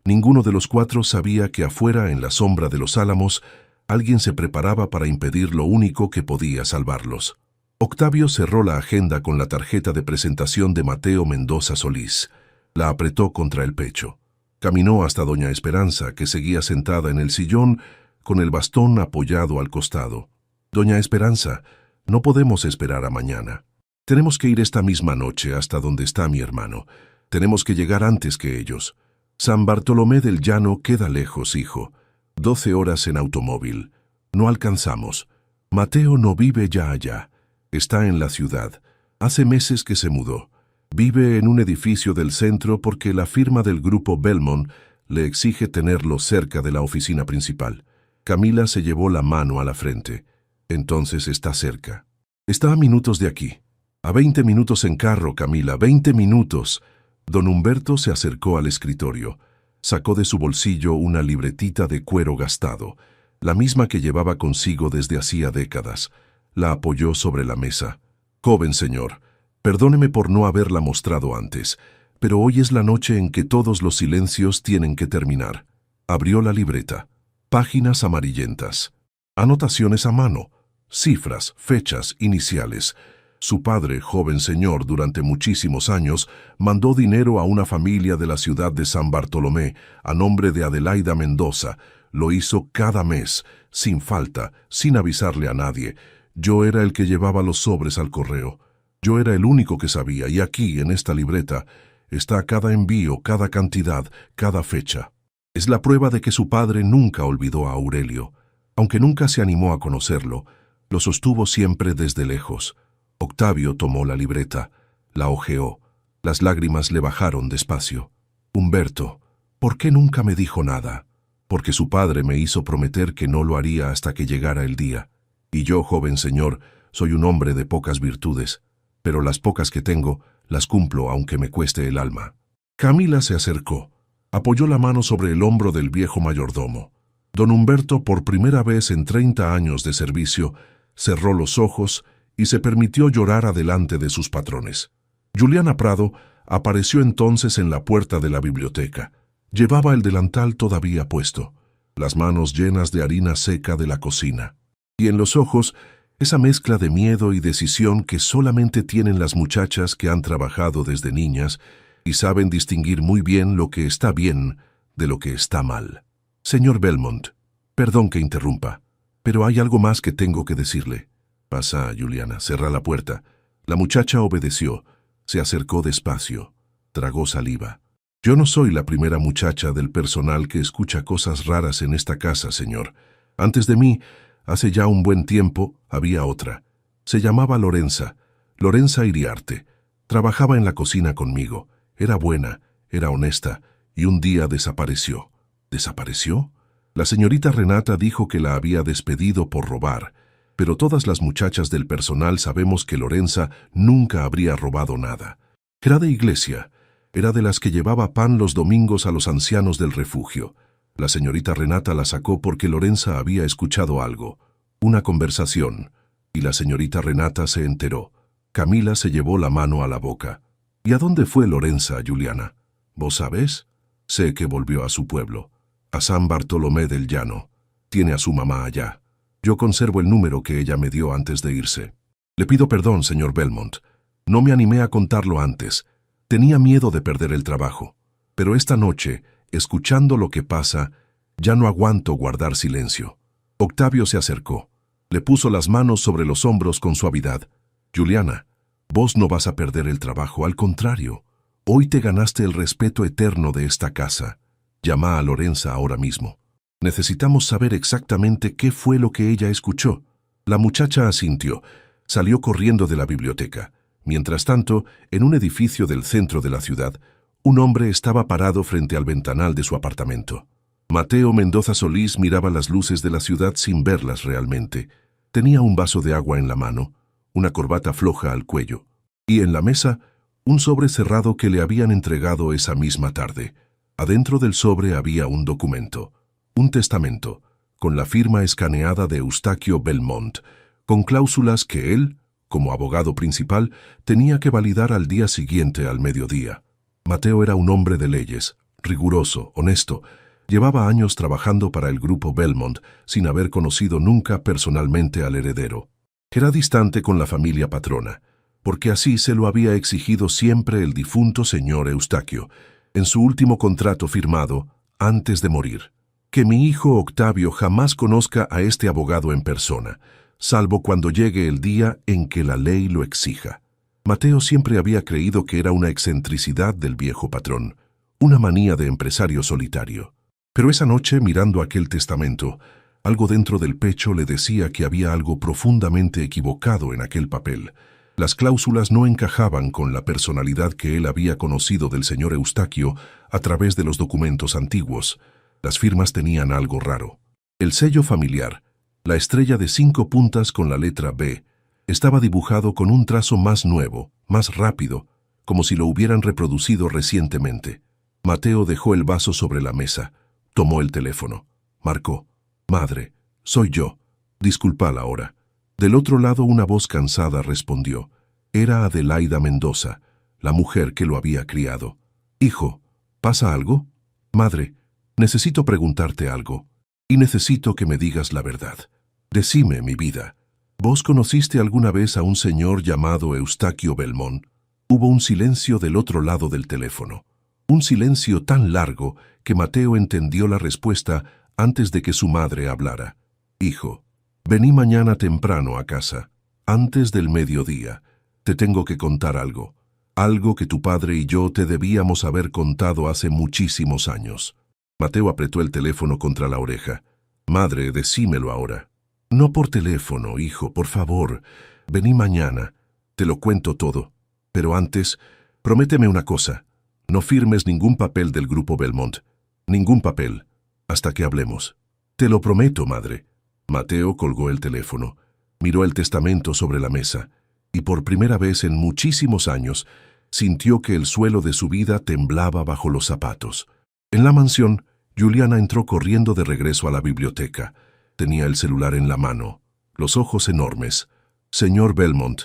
Speaker 1: ninguno de los cuatro sabía que afuera, en la sombra de los álamos, alguien se preparaba para impedir lo único que podía salvarlos. Octavio cerró la agenda con la tarjeta de presentación de Mateo Mendoza Solís. La apretó contra el pecho. Caminó hasta doña Esperanza, que seguía sentada en el sillón con el bastón apoyado al costado. «Doña Esperanza, no podemos esperar a mañana. Tenemos que ir esta misma noche hasta donde está mi hermano. Tenemos que llegar antes que ellos. San Bartolomé del Llano queda lejos, hijo. 12 horas en automóvil. No alcanzamos. Mateo no vive ya allá. Está en la ciudad. Hace meses que se mudó. Vive en un edificio del centro porque la firma del grupo Belmont le exige tenerlo cerca de la oficina principal». Camila se llevó la mano a la frente. «Entonces está cerca. Está a minutos de aquí. A 20 minutos en carro, Camila, 20 minutos». Don Humberto se acercó al escritorio. Sacó de su bolsillo una libretita de cuero gastado, la misma que llevaba consigo desde hacía décadas. La apoyó sobre la mesa. «Joven señor, perdóneme por no haberla mostrado antes, pero hoy es la noche en que todos los silencios tienen que terminar». Abrió la libreta. Páginas amarillentas. Anotaciones a mano. Cifras, fechas, iniciales. Su padre, joven señor, durante muchísimos años, mandó dinero a una familia de la ciudad de San Bartolomé, a nombre de Adelaida Mendoza. Lo hizo cada mes, sin falta, sin avisarle a nadie. Yo era el que llevaba los sobres al correo. Yo era el único que sabía, y aquí, en esta libreta, está cada envío, cada cantidad, cada fecha. Es la prueba de que su padre nunca olvidó a Aurelio. Aunque nunca se animó a conocerlo, lo sostuvo siempre desde lejos. Octavio tomó la libreta, la hojeó. Las lágrimas le bajaron despacio. «Humberto, ¿por qué nunca me dijo nada?» «Porque su padre me hizo prometer que no lo haría hasta que llegara el día. Y yo, joven señor, soy un hombre de pocas virtudes, pero las pocas que tengo las cumplo aunque me cueste el alma». Camila se acercó. Apoyó la mano sobre el hombro del viejo mayordomo. Don Humberto, por primera vez en 30 años de servicio, cerró los ojos y se permitió llorar adelante de sus patrones. Juliana Prado apareció entonces en la puerta de la biblioteca. Llevaba el delantal todavía puesto, las manos llenas de harina seca de la cocina, y en los ojos esa mezcla de miedo y decisión que solamente tienen las muchachas que han trabajado desde niñas y saben distinguir muy bien lo que está bien de lo que está mal. «Señor Belmont, perdón que interrumpa, pero hay algo más que tengo que decirle». «Pasa, Juliana, cerrá la puerta». La muchacha obedeció, se acercó despacio, tragó saliva. «Yo no soy la primera muchacha del personal que escucha cosas raras en esta casa, señor. Antes de mí, hace ya un buen tiempo, había otra. Se llamaba Lorenza Iriarte. Trabajaba en la cocina conmigo. Era buena, era honesta, y un día desapareció». «¿Desapareció?» La señorita Renata dijo que la había despedido por robar, pero todas las muchachas del personal sabemos que Lorenza nunca habría robado nada. Era de iglesia, era de las que llevaba pan los domingos a los ancianos del refugio. La señorita Renata la sacó porque Lorenza había escuchado algo, una conversación, y la señorita Renata se enteró. Camila se llevó la mano a la boca. «¿Y a dónde fue Lorenza, Juliana? ¿Vos sabés?» «Sé que volvió a su pueblo, a San Bartolomé del Llano. Tiene a su mamá allá. Yo conservo el número que ella me dio antes de irse. Le pido perdón, señor Belmont. No me animé a contarlo antes. Tenía miedo de perder el trabajo. Pero esta noche, escuchando lo que pasa, ya no aguanto guardar silencio». Octavio se acercó. Le puso las manos sobre los hombros con suavidad. «Juliana, vos no vas a perder el trabajo, al contrario. Hoy te ganaste el respeto eterno de esta casa. Llama a Lorenza ahora mismo. Necesitamos saber exactamente qué fue lo que ella escuchó». La muchacha asintió. Salió corriendo de la biblioteca. Mientras tanto, en un edificio del centro de la ciudad, un hombre estaba parado frente al ventanal de su apartamento. Mateo Mendoza Solís miraba las luces de la ciudad sin verlas realmente. Tenía un vaso de agua en la mano, una corbata floja al cuello, y en la mesa, un sobre cerrado que le habían entregado esa misma tarde. Adentro del sobre había un documento, un testamento, con la firma escaneada de Eustaquio Belmont, con cláusulas que él, como abogado principal, tenía que validar al día siguiente al mediodía. Mateo era un hombre de leyes, riguroso, honesto. Llevaba años trabajando para el grupo Belmont, sin haber conocido nunca personalmente al heredero. Era distante con la familia patrona, porque así se lo había exigido siempre el difunto señor Eustaquio, en su último contrato firmado, antes de morir. Que mi hijo Octavio jamás conozca a este abogado en persona, salvo cuando llegue el día en que la ley lo exija. Mateo siempre había creído que era una excentricidad del viejo patrón, una manía de empresario solitario. Pero esa noche, mirando aquel testamento, algo dentro del pecho le decía que había algo profundamente equivocado en aquel papel. Las cláusulas no encajaban con la personalidad que él había conocido del señor Eustaquio a través de los documentos antiguos. Las firmas tenían algo raro. El sello familiar, la estrella de 5 puntas con la letra B, estaba dibujado con un trazo más nuevo, más rápido, como si lo hubieran reproducido recientemente. Mateo dejó el vaso sobre la mesa, tomó el teléfono, marcó. «Madre, soy yo. Disculpa la hora». Del otro lado una voz cansada respondió. Era Adelaida Mendoza, la mujer que lo había criado. «Hijo, ¿pasa algo?» «Madre, necesito preguntarte algo, y necesito que me digas la verdad. Decime, mi vida, ¿vos conociste alguna vez a un señor llamado Eustaquio Belmont?» Hubo un silencio del otro lado del teléfono. Un silencio tan largo que Mateo entendió la respuesta antes de que su madre hablara. «Hijo, vení mañana temprano a casa, antes del mediodía. Te tengo que contar algo. Algo que tu padre y yo te debíamos haber contado hace muchísimos años». Mateo apretó el teléfono contra la oreja. «Madre, decímelo ahora». «No por teléfono, hijo, por favor. Vení mañana. Te lo cuento todo. Pero antes, prométeme una cosa. No firmes ningún papel del grupo Belmont. Ningún papel. Hasta que hablemos». «Te lo prometo, madre». Mateo colgó el teléfono, miró el testamento sobre la mesa, y por primera vez en muchísimos años sintió que el suelo de su vida temblaba bajo los zapatos. En la mansión, Juliana entró corriendo de regreso a la biblioteca. Tenía el celular en la mano, los ojos enormes. «Señor Belmont,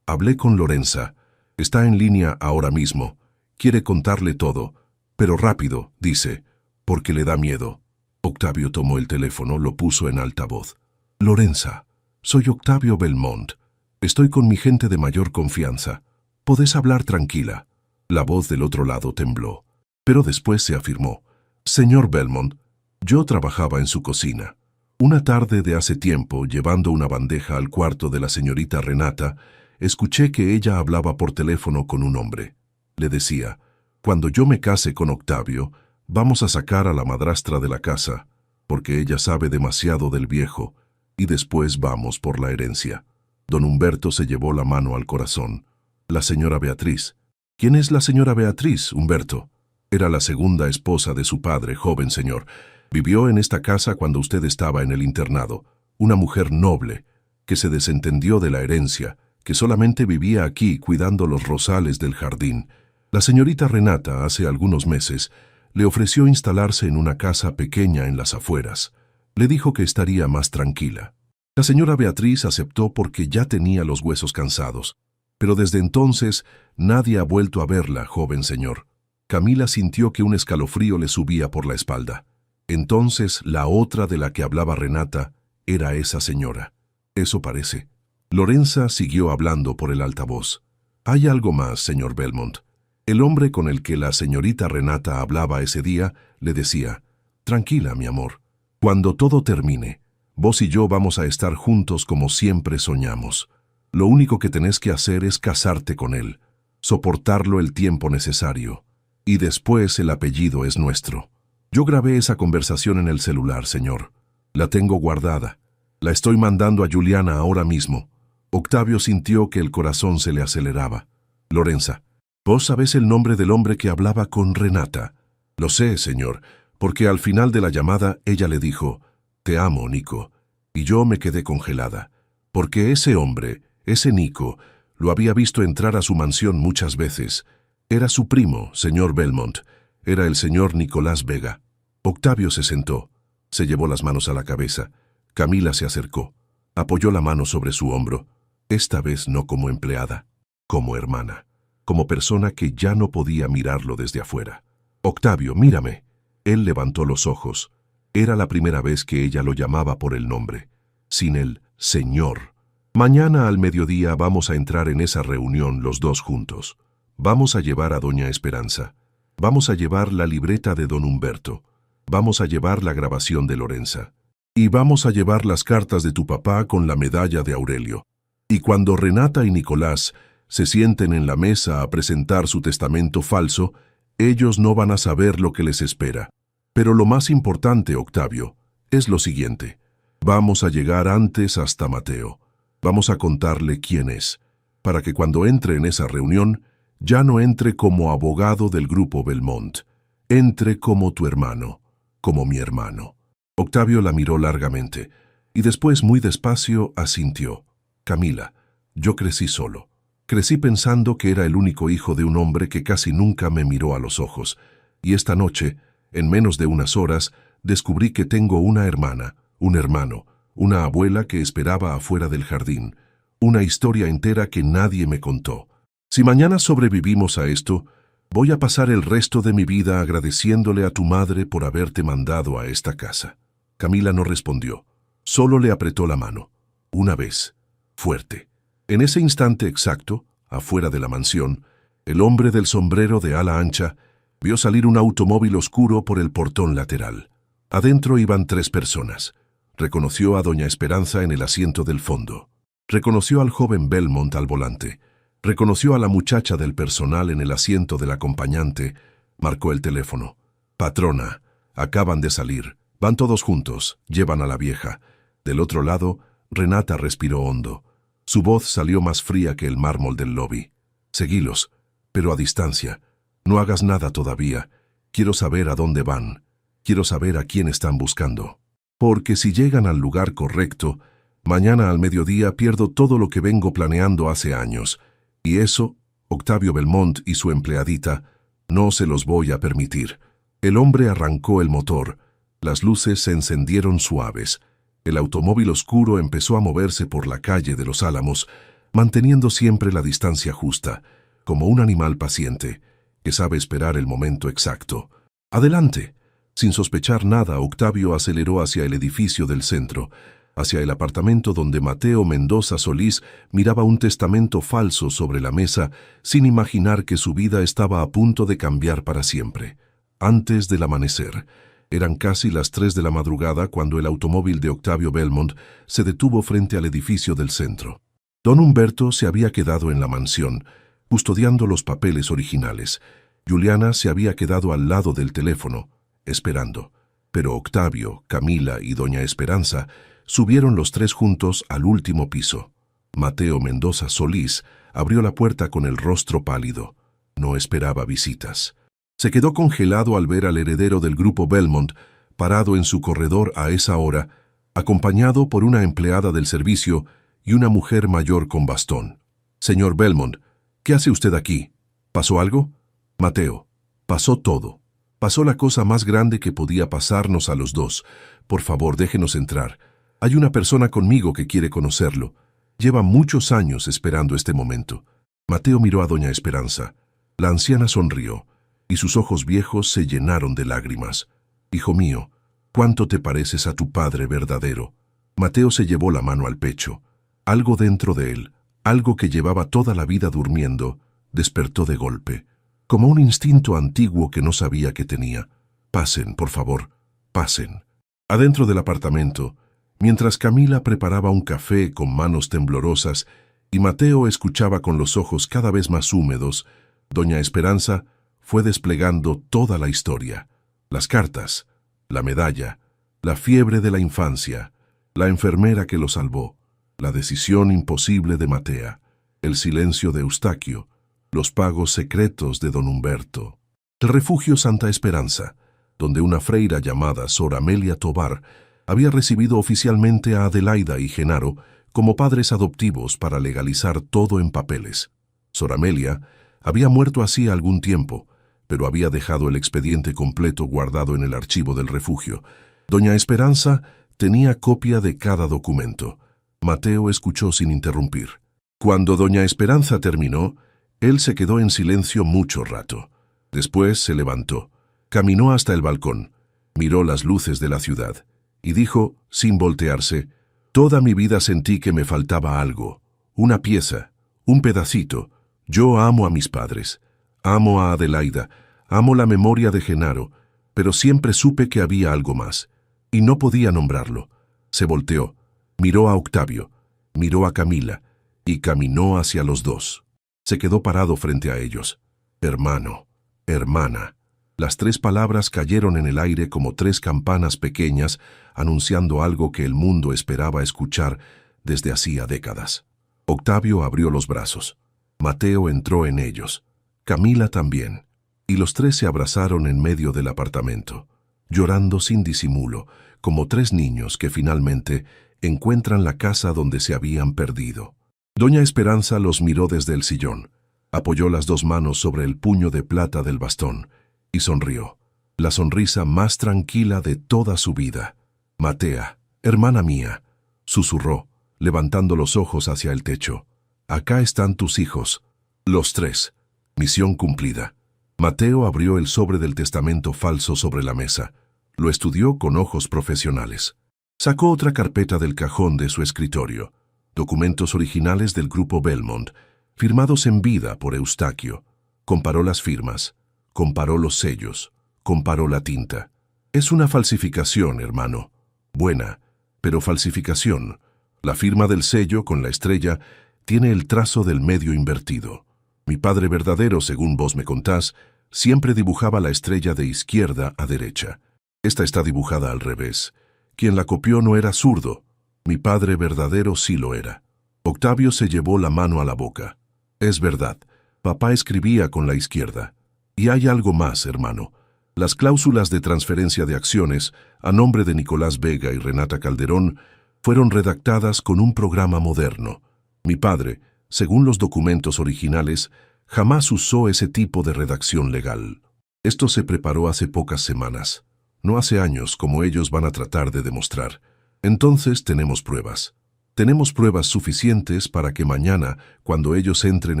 Speaker 1: hablé con Lorenza. Está en línea ahora mismo. Quiere contarle todo, pero rápido, dice, porque le da miedo». Octavio tomó el teléfono, lo puso en altavoz. «Lorenza, soy Octavio Belmont. Estoy con mi gente de mayor confianza. Podés hablar tranquila». La voz del otro lado tembló, pero después se afirmó. «Señor Belmont, yo trabajaba en su cocina. Una tarde de hace tiempo, llevando una bandeja al cuarto de la señorita Renata, escuché que ella hablaba por teléfono con un hombre. Le decía, cuando yo me case con Octavio, vamos a sacar a la madrastra de la casa, porque ella sabe demasiado del viejo, y después vamos por la herencia». Don Humberto se llevó la mano al corazón. «La señora Beatriz». «¿Quién es la señora Beatriz, Humberto?» «Era la segunda esposa de su padre, joven señor. Vivió en esta casa cuando usted estaba en el internado. Una mujer noble, que se desentendió de la herencia, que solamente vivía aquí cuidando los rosales del jardín. La señorita Renata, hace algunos meses, le ofreció instalarse en una casa pequeña en las afueras. Le dijo que estaría más tranquila. La señora Beatriz aceptó porque ya tenía los huesos cansados. Pero desde entonces nadie ha vuelto a verla, joven señor». Camila sintió que un escalofrío le subía por la espalda. Entonces la otra de la que hablaba Renata era esa señora. «Eso parece». Lorenza siguió hablando por el altavoz. «Hay algo más, señor Belmont. El hombre con el que la señorita Renata hablaba ese día le decía, tranquila, mi amor, cuando todo termine, vos y yo vamos a estar juntos como siempre soñamos. Lo único que tenés que hacer es casarte con él, soportarlo el tiempo necesario, y después el apellido es nuestro». Yo grabé esa conversación en el celular, señor. La tengo guardada. La estoy mandando a Juliana ahora mismo. Octavio sintió que el corazón se le aceleraba. «Lorenza, ¿vos sabés el nombre del hombre que hablaba con Renata?» «Lo sé, señor, porque al final de la llamada ella le dijo, te amo, Nico», y yo me quedé congelada, porque ese hombre, ese Nico, lo había visto entrar a su mansión muchas veces. Era su primo, señor Belmont. Era el señor Nicolás Vega. Octavio se sentó, se llevó las manos a la cabeza. Camila se acercó, apoyó la mano sobre su hombro. esta vez no como empleada, como hermana, como persona que ya no podía mirarlo desde afuera. Octavio, mírame. Él levantó los ojos. Era la primera vez que ella lo llamaba por el nombre, sin el señor. Mañana al mediodía vamos a entrar en esa reunión los dos juntos. Vamos a llevar a doña Esperanza. Vamos a llevar la libreta de don Humberto. Vamos a llevar la grabación de Lorenza. Y vamos a llevar las cartas de tu papá con la medalla de Aurelio. Y cuando Renata y Nicolás se sienten en la mesa a presentar su testamento falso, ellos no van a saber lo que les espera. Pero lo más importante, Octavio, es lo siguiente. Vamos a llegar antes hasta Mateo. Vamos a contarle quién es, para que cuando entre en esa reunión, ya no entre como abogado del grupo Belmont. Entre como tu hermano, como mi hermano. Octavio la miró largamente, y después muy despacio asintió. Camila, yo crecí solo. Crecí pensando que era el único hijo de un hombre que casi nunca me miró a los ojos, y esta noche, en menos de unas horas, descubrí que tengo una hermana, un hermano, una abuela que esperaba afuera del jardín, una historia entera que nadie me contó. Si mañana sobrevivimos a esto, voy a pasar el resto de mi vida agradeciéndole a tu madre por haberte mandado a esta casa. Camila no respondió, solo le apretó la mano, una vez, fuerte. En ese instante exacto, afuera de la mansión, el hombre del sombrero de ala ancha vio salir un automóvil oscuro por el portón lateral. Adentro iban 3 personas. Reconoció a doña Esperanza en el asiento del fondo. Reconoció al joven Belmont al volante. Reconoció a la muchacha del personal en el asiento del acompañante. Marcó el teléfono. Patrona, acaban de salir. Van todos juntos. Llevan a la vieja. Del otro lado, Renata respiró hondo. Su voz salió más fría que el mármol del lobby. Seguilos, pero a distancia. No hagas nada todavía. Quiero saber a dónde van. Quiero saber a quién están buscando. Porque si llegan al lugar correcto, mañana al mediodía pierdo todo lo que vengo planeando hace años. Y eso, Octavio Belmont y su empleadita, no se los voy a permitir. El hombre arrancó el motor. Las luces se encendieron suaves. El automóvil oscuro empezó a moverse por la calle de los Álamos, manteniendo siempre la distancia justa, como un animal paciente, que sabe esperar el momento exacto. ¡Adelante! Sin sospechar nada, Octavio aceleró hacia el edificio del centro, hacia el apartamento donde Mateo Mendoza Solís miraba un testamento falso sobre la mesa, sin imaginar que su vida estaba a punto de cambiar para siempre. Antes del amanecer, eran casi las 3 de la madrugada cuando el automóvil de Octavio Belmont se detuvo frente al edificio del centro. Don Humberto se había quedado en la mansión, custodiando los papeles originales. Juliana se había quedado al lado del teléfono, esperando. Pero Octavio, Camila y doña Esperanza subieron los 3 juntos al último piso. Mateo Mendoza Solís abrió la puerta con el rostro pálido. No esperaba visitas. Se quedó congelado al ver al heredero del grupo Belmont parado en su corredor a esa hora, acompañado por una empleada del servicio y una mujer mayor con bastón. «Señor Belmont, ¿qué hace usted aquí? ¿Pasó algo?» «Mateo, pasó todo. Pasó la cosa más grande que podía pasarnos a los dos. Por favor, déjenos entrar. Hay una persona conmigo que quiere conocerlo. Lleva muchos años esperando este momento». Mateo miró a doña Esperanza. La anciana sonrió, y sus ojos viejos se llenaron de lágrimas. «Hijo mío, ¿cuánto te pareces a tu padre verdadero?» Mateo se llevó la mano al pecho. Algo dentro de él, algo que llevaba toda la vida durmiendo, despertó de golpe, como un instinto antiguo que no sabía que tenía. «Pasen, por favor, pasen». Adentro del apartamento, mientras Camila preparaba un café con manos temblorosas y Mateo escuchaba con los ojos cada vez más húmedos, doña Esperanza fue desplegando toda la historia. Las cartas, la medalla, la fiebre de la infancia, la enfermera que lo salvó, la decisión imposible de Matea, el silencio de Eustaquio, los pagos secretos de don Humberto. El refugio Santa Esperanza, donde una freira llamada Sor Amelia Tobar había recibido oficialmente a Adelaida y Genaro como padres adoptivos para legalizar todo en papeles. Sor Amelia había muerto hacía algún tiempo, pero había dejado el expediente completo guardado en el archivo del refugio. Doña Esperanza tenía copia de cada documento. Mateo escuchó sin interrumpir. Cuando doña Esperanza terminó, él se quedó en silencio mucho rato. Después se levantó, caminó hasta el balcón, miró las luces de la ciudad y dijo, sin voltearse: «Toda mi vida sentí que me faltaba algo, una pieza, un pedacito. Yo amo a mis padres, amo a Adelaida, amo la memoria de Genaro, pero siempre supe que había algo más, y no podía nombrarlo». Se volteó, miró a Octavio, miró a Camila, y caminó hacia los dos. Se quedó parado frente a ellos. Hermano, hermana. Las tres palabras cayeron en el aire como tres campanas pequeñas, anunciando algo que el mundo esperaba escuchar desde hacía décadas. Octavio abrió los brazos. Mateo entró en ellos. Camila también. Y los tres se abrazaron en medio del apartamento, llorando sin disimulo, como tres niños que finalmente encuentran la casa donde se habían perdido. Doña Esperanza los miró desde el sillón, apoyó las dos manos sobre el puño de plata del bastón y sonrió, la sonrisa más tranquila de toda su vida. «Matea, hermana mía», susurró, levantando los ojos hacia el techo. «Acá están tus hijos, los tres. Misión cumplida». Mateo abrió el sobre del testamento falso sobre la mesa, lo estudió con ojos profesionales. Sacó otra carpeta del cajón de su escritorio, documentos originales del grupo Belmont, firmados en vida por Eustaquio. Comparó las firmas, comparó los sellos, comparó la tinta. «Es una falsificación, hermano. Buena, pero falsificación. La firma del sello con la estrella tiene el trazo del medio invertido. Mi padre verdadero, según vos me contás, siempre dibujaba la estrella de izquierda a derecha. Esta está dibujada al revés. Quien la copió no era zurdo. Mi padre verdadero sí lo era». Octavio se llevó la mano a la boca. «Es verdad, papá escribía con la izquierda. Y hay algo más, hermano. Las cláusulas de transferencia de acciones a nombre de Nicolás Vega y Renata Calderón fueron redactadas con un programa moderno. Mi padre, según los documentos originales, jamás usó ese tipo de redacción legal. Esto se preparó hace pocas semanas, no hace años, como ellos van a tratar de demostrar. Entonces tenemos pruebas. Tenemos pruebas suficientes para que mañana, cuando ellos entren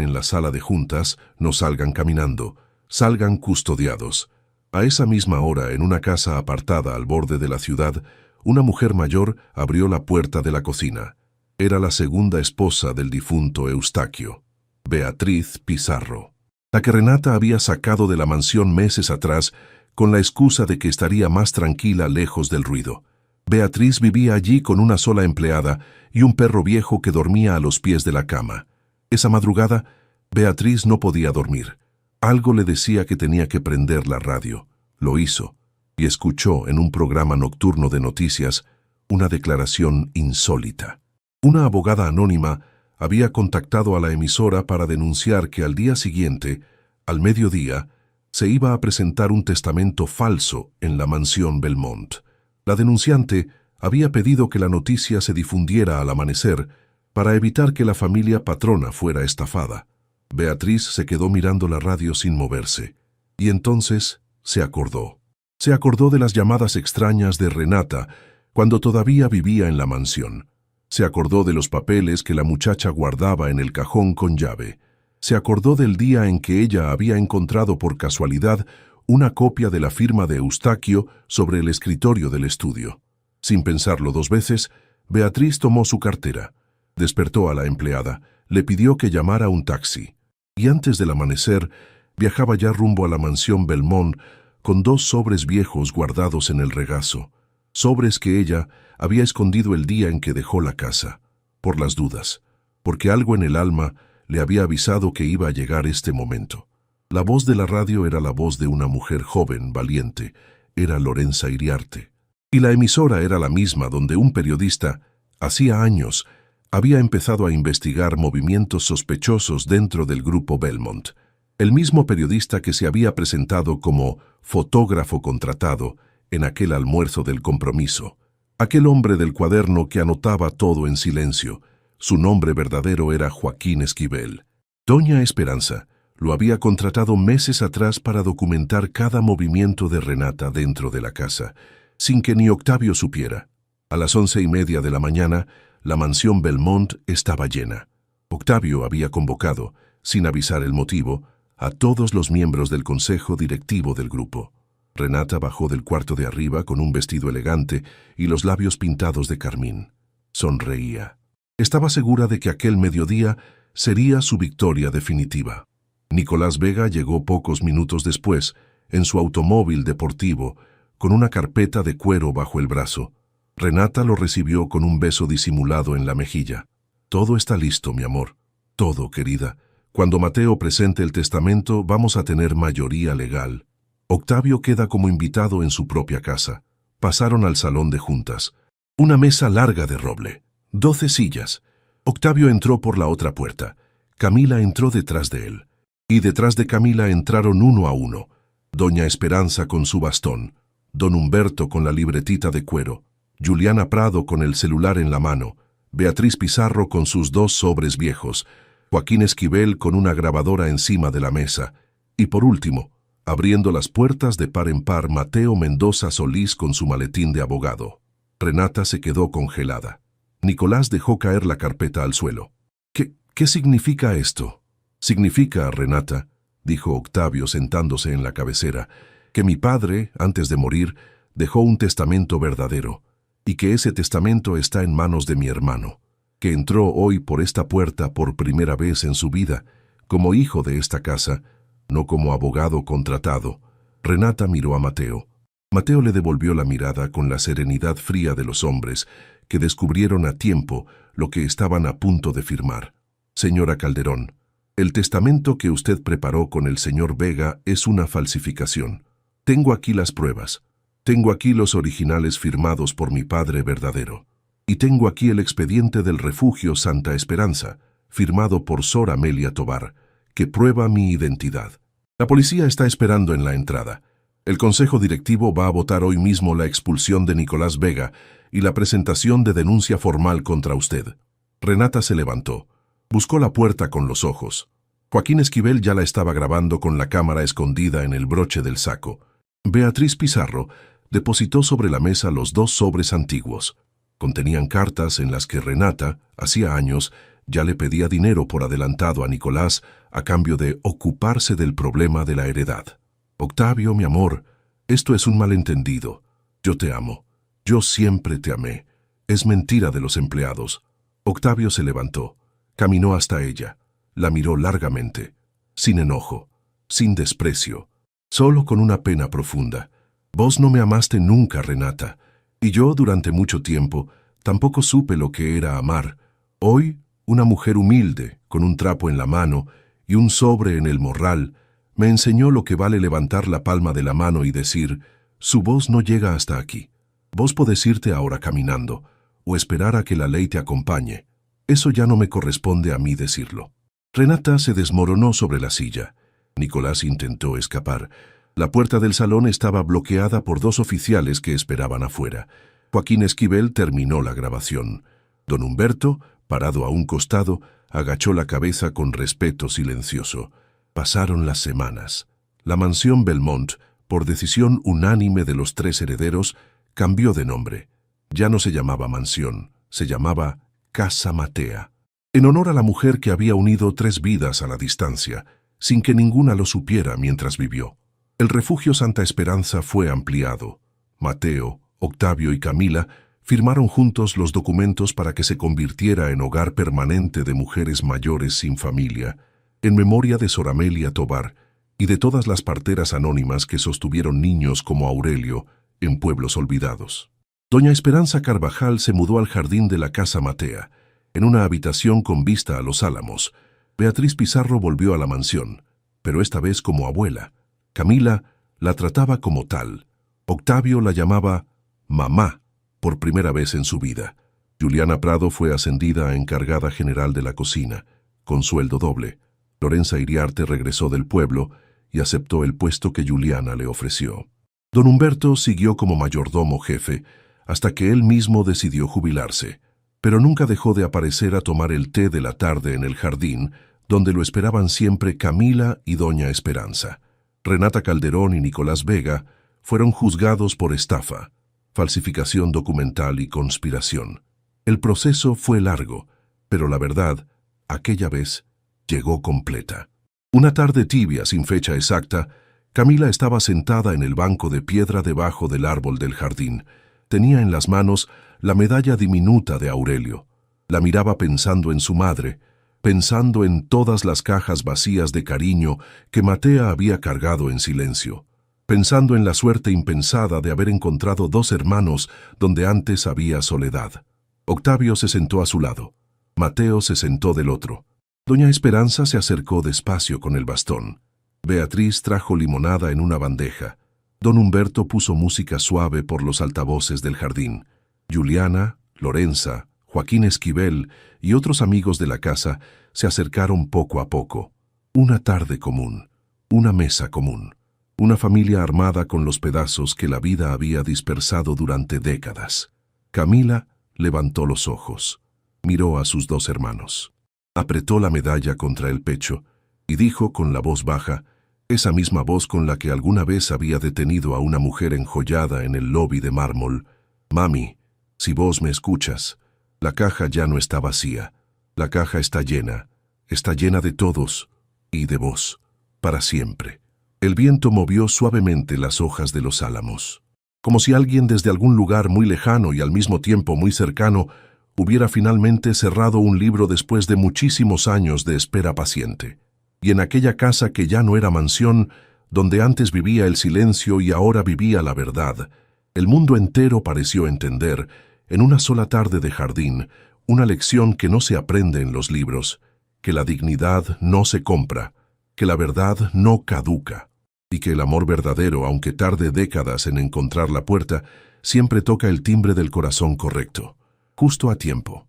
Speaker 1: en la sala de juntas, no salgan caminando, salgan custodiados. A esa misma hora, en una casa apartada al borde de la ciudad, una mujer mayor abrió la puerta de la cocina. Era la segunda esposa del difunto Eustaquio, Beatriz Pizarro, la que Renata había sacado de la mansión meses atrás con la excusa de que estaría más tranquila lejos del ruido. Beatriz vivía allí con una sola empleada y un perro viejo que dormía a los pies de la cama. Esa madrugada, Beatriz no podía dormir. Algo le decía que tenía que prender la radio. Lo hizo, y escuchó en un programa nocturno de noticias una declaración insólita. Una abogada anónima había contactado a la emisora para denunciar que al día siguiente, al mediodía, se iba a presentar un testamento falso en la mansión Belmont. La denunciante había pedido que la noticia se difundiera al amanecer para evitar que la familia patrona fuera estafada. Beatriz se quedó mirando la radio sin moverse, y entonces se acordó. Se acordó de las llamadas extrañas de Renata cuando todavía vivía en la mansión. Se acordó de los papeles que la muchacha guardaba en el cajón con llave. Se acordó del día en que ella había encontrado por casualidad una copia de la firma de Eustaquio sobre el escritorio del estudio. Sin pensarlo dos veces, Beatriz tomó su cartera, despertó a la empleada, le pidió que llamara un taxi, y antes del amanecer viajaba ya rumbo a la mansión Belmont con 2 sobres viejos guardados en el regazo, sobres que ella había escondido el día en que dejó la casa, por las dudas, porque algo en el alma le había avisado que iba a llegar este momento. La voz de la radio era la voz de una mujer joven, valiente, era Lorenza Iriarte. Y la emisora era la misma donde un periodista, hacía años, había empezado a investigar movimientos sospechosos dentro del grupo Belmont. El mismo periodista que se había presentado como fotógrafo contratado en aquel almuerzo del compromiso. Aquel hombre del cuaderno que anotaba todo en silencio. Su nombre verdadero era Joaquín Esquivel. Doña Esperanza lo había contratado meses atrás para documentar cada movimiento de Renata dentro de la casa, sin que ni Octavio supiera. A las 11:30 de la mañana, la mansión Belmont estaba llena. Octavio había convocado, sin avisar el motivo, a todos los miembros del consejo directivo del grupo. Renata bajó del cuarto de arriba con un vestido elegante y los labios pintados de carmín. Sonreía. Estaba segura de que aquel mediodía sería su victoria definitiva. Nicolás Vega llegó pocos minutos después, en su automóvil deportivo, con una carpeta de cuero bajo el brazo. Renata lo recibió con un beso disimulado en la mejilla. «Todo está listo, mi amor. Todo, querida. Cuando Mateo presente el testamento, vamos a tener mayoría legal». Octavio queda como invitado en su propia casa. Pasaron al salón de juntas. Una mesa larga de roble. 12 sillas. Octavio entró por la otra puerta. Camila entró detrás de él. Y detrás de Camila entraron uno a uno. Doña Esperanza con su bastón, don Humberto con la libretita de cuero, Juliana Prado con el celular en la mano, Beatriz Pizarro con sus 2 sobres viejos, Joaquín Esquivel con una grabadora encima de la mesa, y por último, abriendo las puertas de par en par, Mateo Mendoza Solís con su maletín de abogado. Renata se quedó congelada. Nicolás dejó caer la carpeta al suelo. ¿Qué significa esto? Significa, Renata, dijo Octavio sentándose en la cabecera, que mi padre, antes de morir, dejó un testamento verdadero, y que ese testamento está en manos de mi hermano, que entró hoy por esta puerta por primera vez en su vida, como hijo de esta casa, no como abogado contratado. Renata miró a Mateo. Mateo le devolvió la mirada con la serenidad fría de los hombres, que descubrieron a tiempo lo que estaban a punto de firmar. Señora Calderón, el testamento que usted preparó con el señor Vega es una falsificación. Tengo aquí las pruebas. Tengo aquí los originales firmados por mi padre verdadero. Y tengo aquí el expediente del refugio Santa Esperanza, firmado por Sor Amelia Tobar, que prueba mi identidad. La policía está esperando en la entrada. El consejo directivo va a votar hoy mismo la expulsión de Nicolás Vega y la presentación de denuncia formal contra usted. Renata se levantó. Buscó la puerta con los ojos. Joaquín Esquivel ya la estaba grabando con la cámara escondida en el broche del saco. Beatriz Pizarro depositó sobre la mesa los 2 sobres antiguos. Contenían cartas en las que Renata, hacía años, ya le pedía dinero por adelantado a Nicolás a cambio de ocuparse del problema de la heredad. Octavio, mi amor, esto es un malentendido. Yo te amo. Yo siempre te amé. Es mentira de los empleados. Octavio se levantó. Caminó hasta ella, la miró largamente, sin enojo, sin desprecio, solo con una pena profunda. Vos no me amaste nunca, Renata, y yo durante mucho tiempo tampoco supe lo que era amar. Hoy, una mujer humilde, con un trapo en la mano y un sobre en el morral, me enseñó lo que vale levantar la palma de la mano y decir, su voz no llega hasta aquí. Vos podés irte ahora caminando, o esperar a que la ley te acompañe. Eso ya no me corresponde a mí decirlo. Renata se desmoronó sobre la silla. Nicolás intentó escapar. La puerta del salón estaba bloqueada por 2 oficiales que esperaban afuera. Joaquín Esquivel terminó la grabación. Don Humberto, parado a un costado, agachó la cabeza con respeto silencioso. Pasaron las semanas. La mansión Belmont, por decisión unánime de los 3 herederos, cambió de nombre. Ya no se llamaba mansión, se llamaba Casa Matea, en honor a la mujer que había unido 3 vidas a la distancia, sin que ninguna lo supiera mientras vivió. El refugio Santa Esperanza fue ampliado. Mateo, Octavio y Camila firmaron juntos los documentos para que se convirtiera en hogar permanente de mujeres mayores sin familia, en memoria de Sor Amelia Tobar y de todas las parteras anónimas que sostuvieron niños como Aurelio en pueblos olvidados. Doña Esperanza Carvajal se mudó al jardín de la Casa Matea, en una habitación con vista a los Álamos. Beatriz Pizarro volvió a la mansión, pero esta vez como abuela. Camila la trataba como tal. Octavio la llamaba mamá por primera vez en su vida. Juliana Prado fue ascendida a encargada general de la cocina, con sueldo doble. Lorenza Iriarte regresó del pueblo y aceptó el puesto que Juliana le ofreció. Don Humberto siguió como mayordomo jefe, hasta que él mismo decidió jubilarse, pero nunca dejó de aparecer a tomar el té de la tarde en el jardín, donde lo esperaban siempre Camila y Doña Esperanza. Renata Calderón y Nicolás Vega fueron juzgados por estafa, falsificación documental y conspiración. El proceso fue largo, pero la verdad aquella vez, llegó completa. Una tarde tibia, sin fecha exacta, Camila estaba sentada en el banco de piedra debajo del árbol del jardín. Tenía en las manos la medalla diminuta de Aurelio. La miraba pensando en su madre, pensando en todas las cajas vacías de cariño que Matea había cargado en silencio, pensando en la suerte impensada de haber encontrado dos hermanos donde antes había soledad. Octavio se sentó a su lado. Mateo se sentó del otro. Doña Esperanza se acercó despacio con el bastón. Beatriz trajo limonada en una bandeja. Don Humberto puso música suave por los altavoces del jardín. Juliana, Lorenza, Joaquín Esquivel y otros amigos de la casa se acercaron poco a poco. Una tarde común, una mesa común, una familia armada con los pedazos que la vida había dispersado durante décadas. Camila levantó los ojos, miró a sus dos hermanos. Apretó la medalla contra el pecho y dijo con la voz baja, esa misma voz con la que alguna vez había detenido a una mujer enjollada en el lobby de mármol: «Mami, si vos me escuchas, la caja ya no está vacía. La caja está llena de todos y de vos, para siempre». El viento movió suavemente las hojas de los álamos, como si alguien desde algún lugar muy lejano y al mismo tiempo muy cercano hubiera finalmente cerrado un libro después de muchísimos años de espera paciente. Y en aquella casa que ya no era mansión, donde antes vivía el silencio y ahora vivía la verdad, el mundo entero pareció entender, en una sola tarde de jardín, una lección que no se aprende en los libros, que la dignidad no se compra, que la verdad no caduca, y que el amor verdadero, aunque tarde décadas en encontrar la puerta, siempre toca el timbre del corazón correcto, justo a tiempo.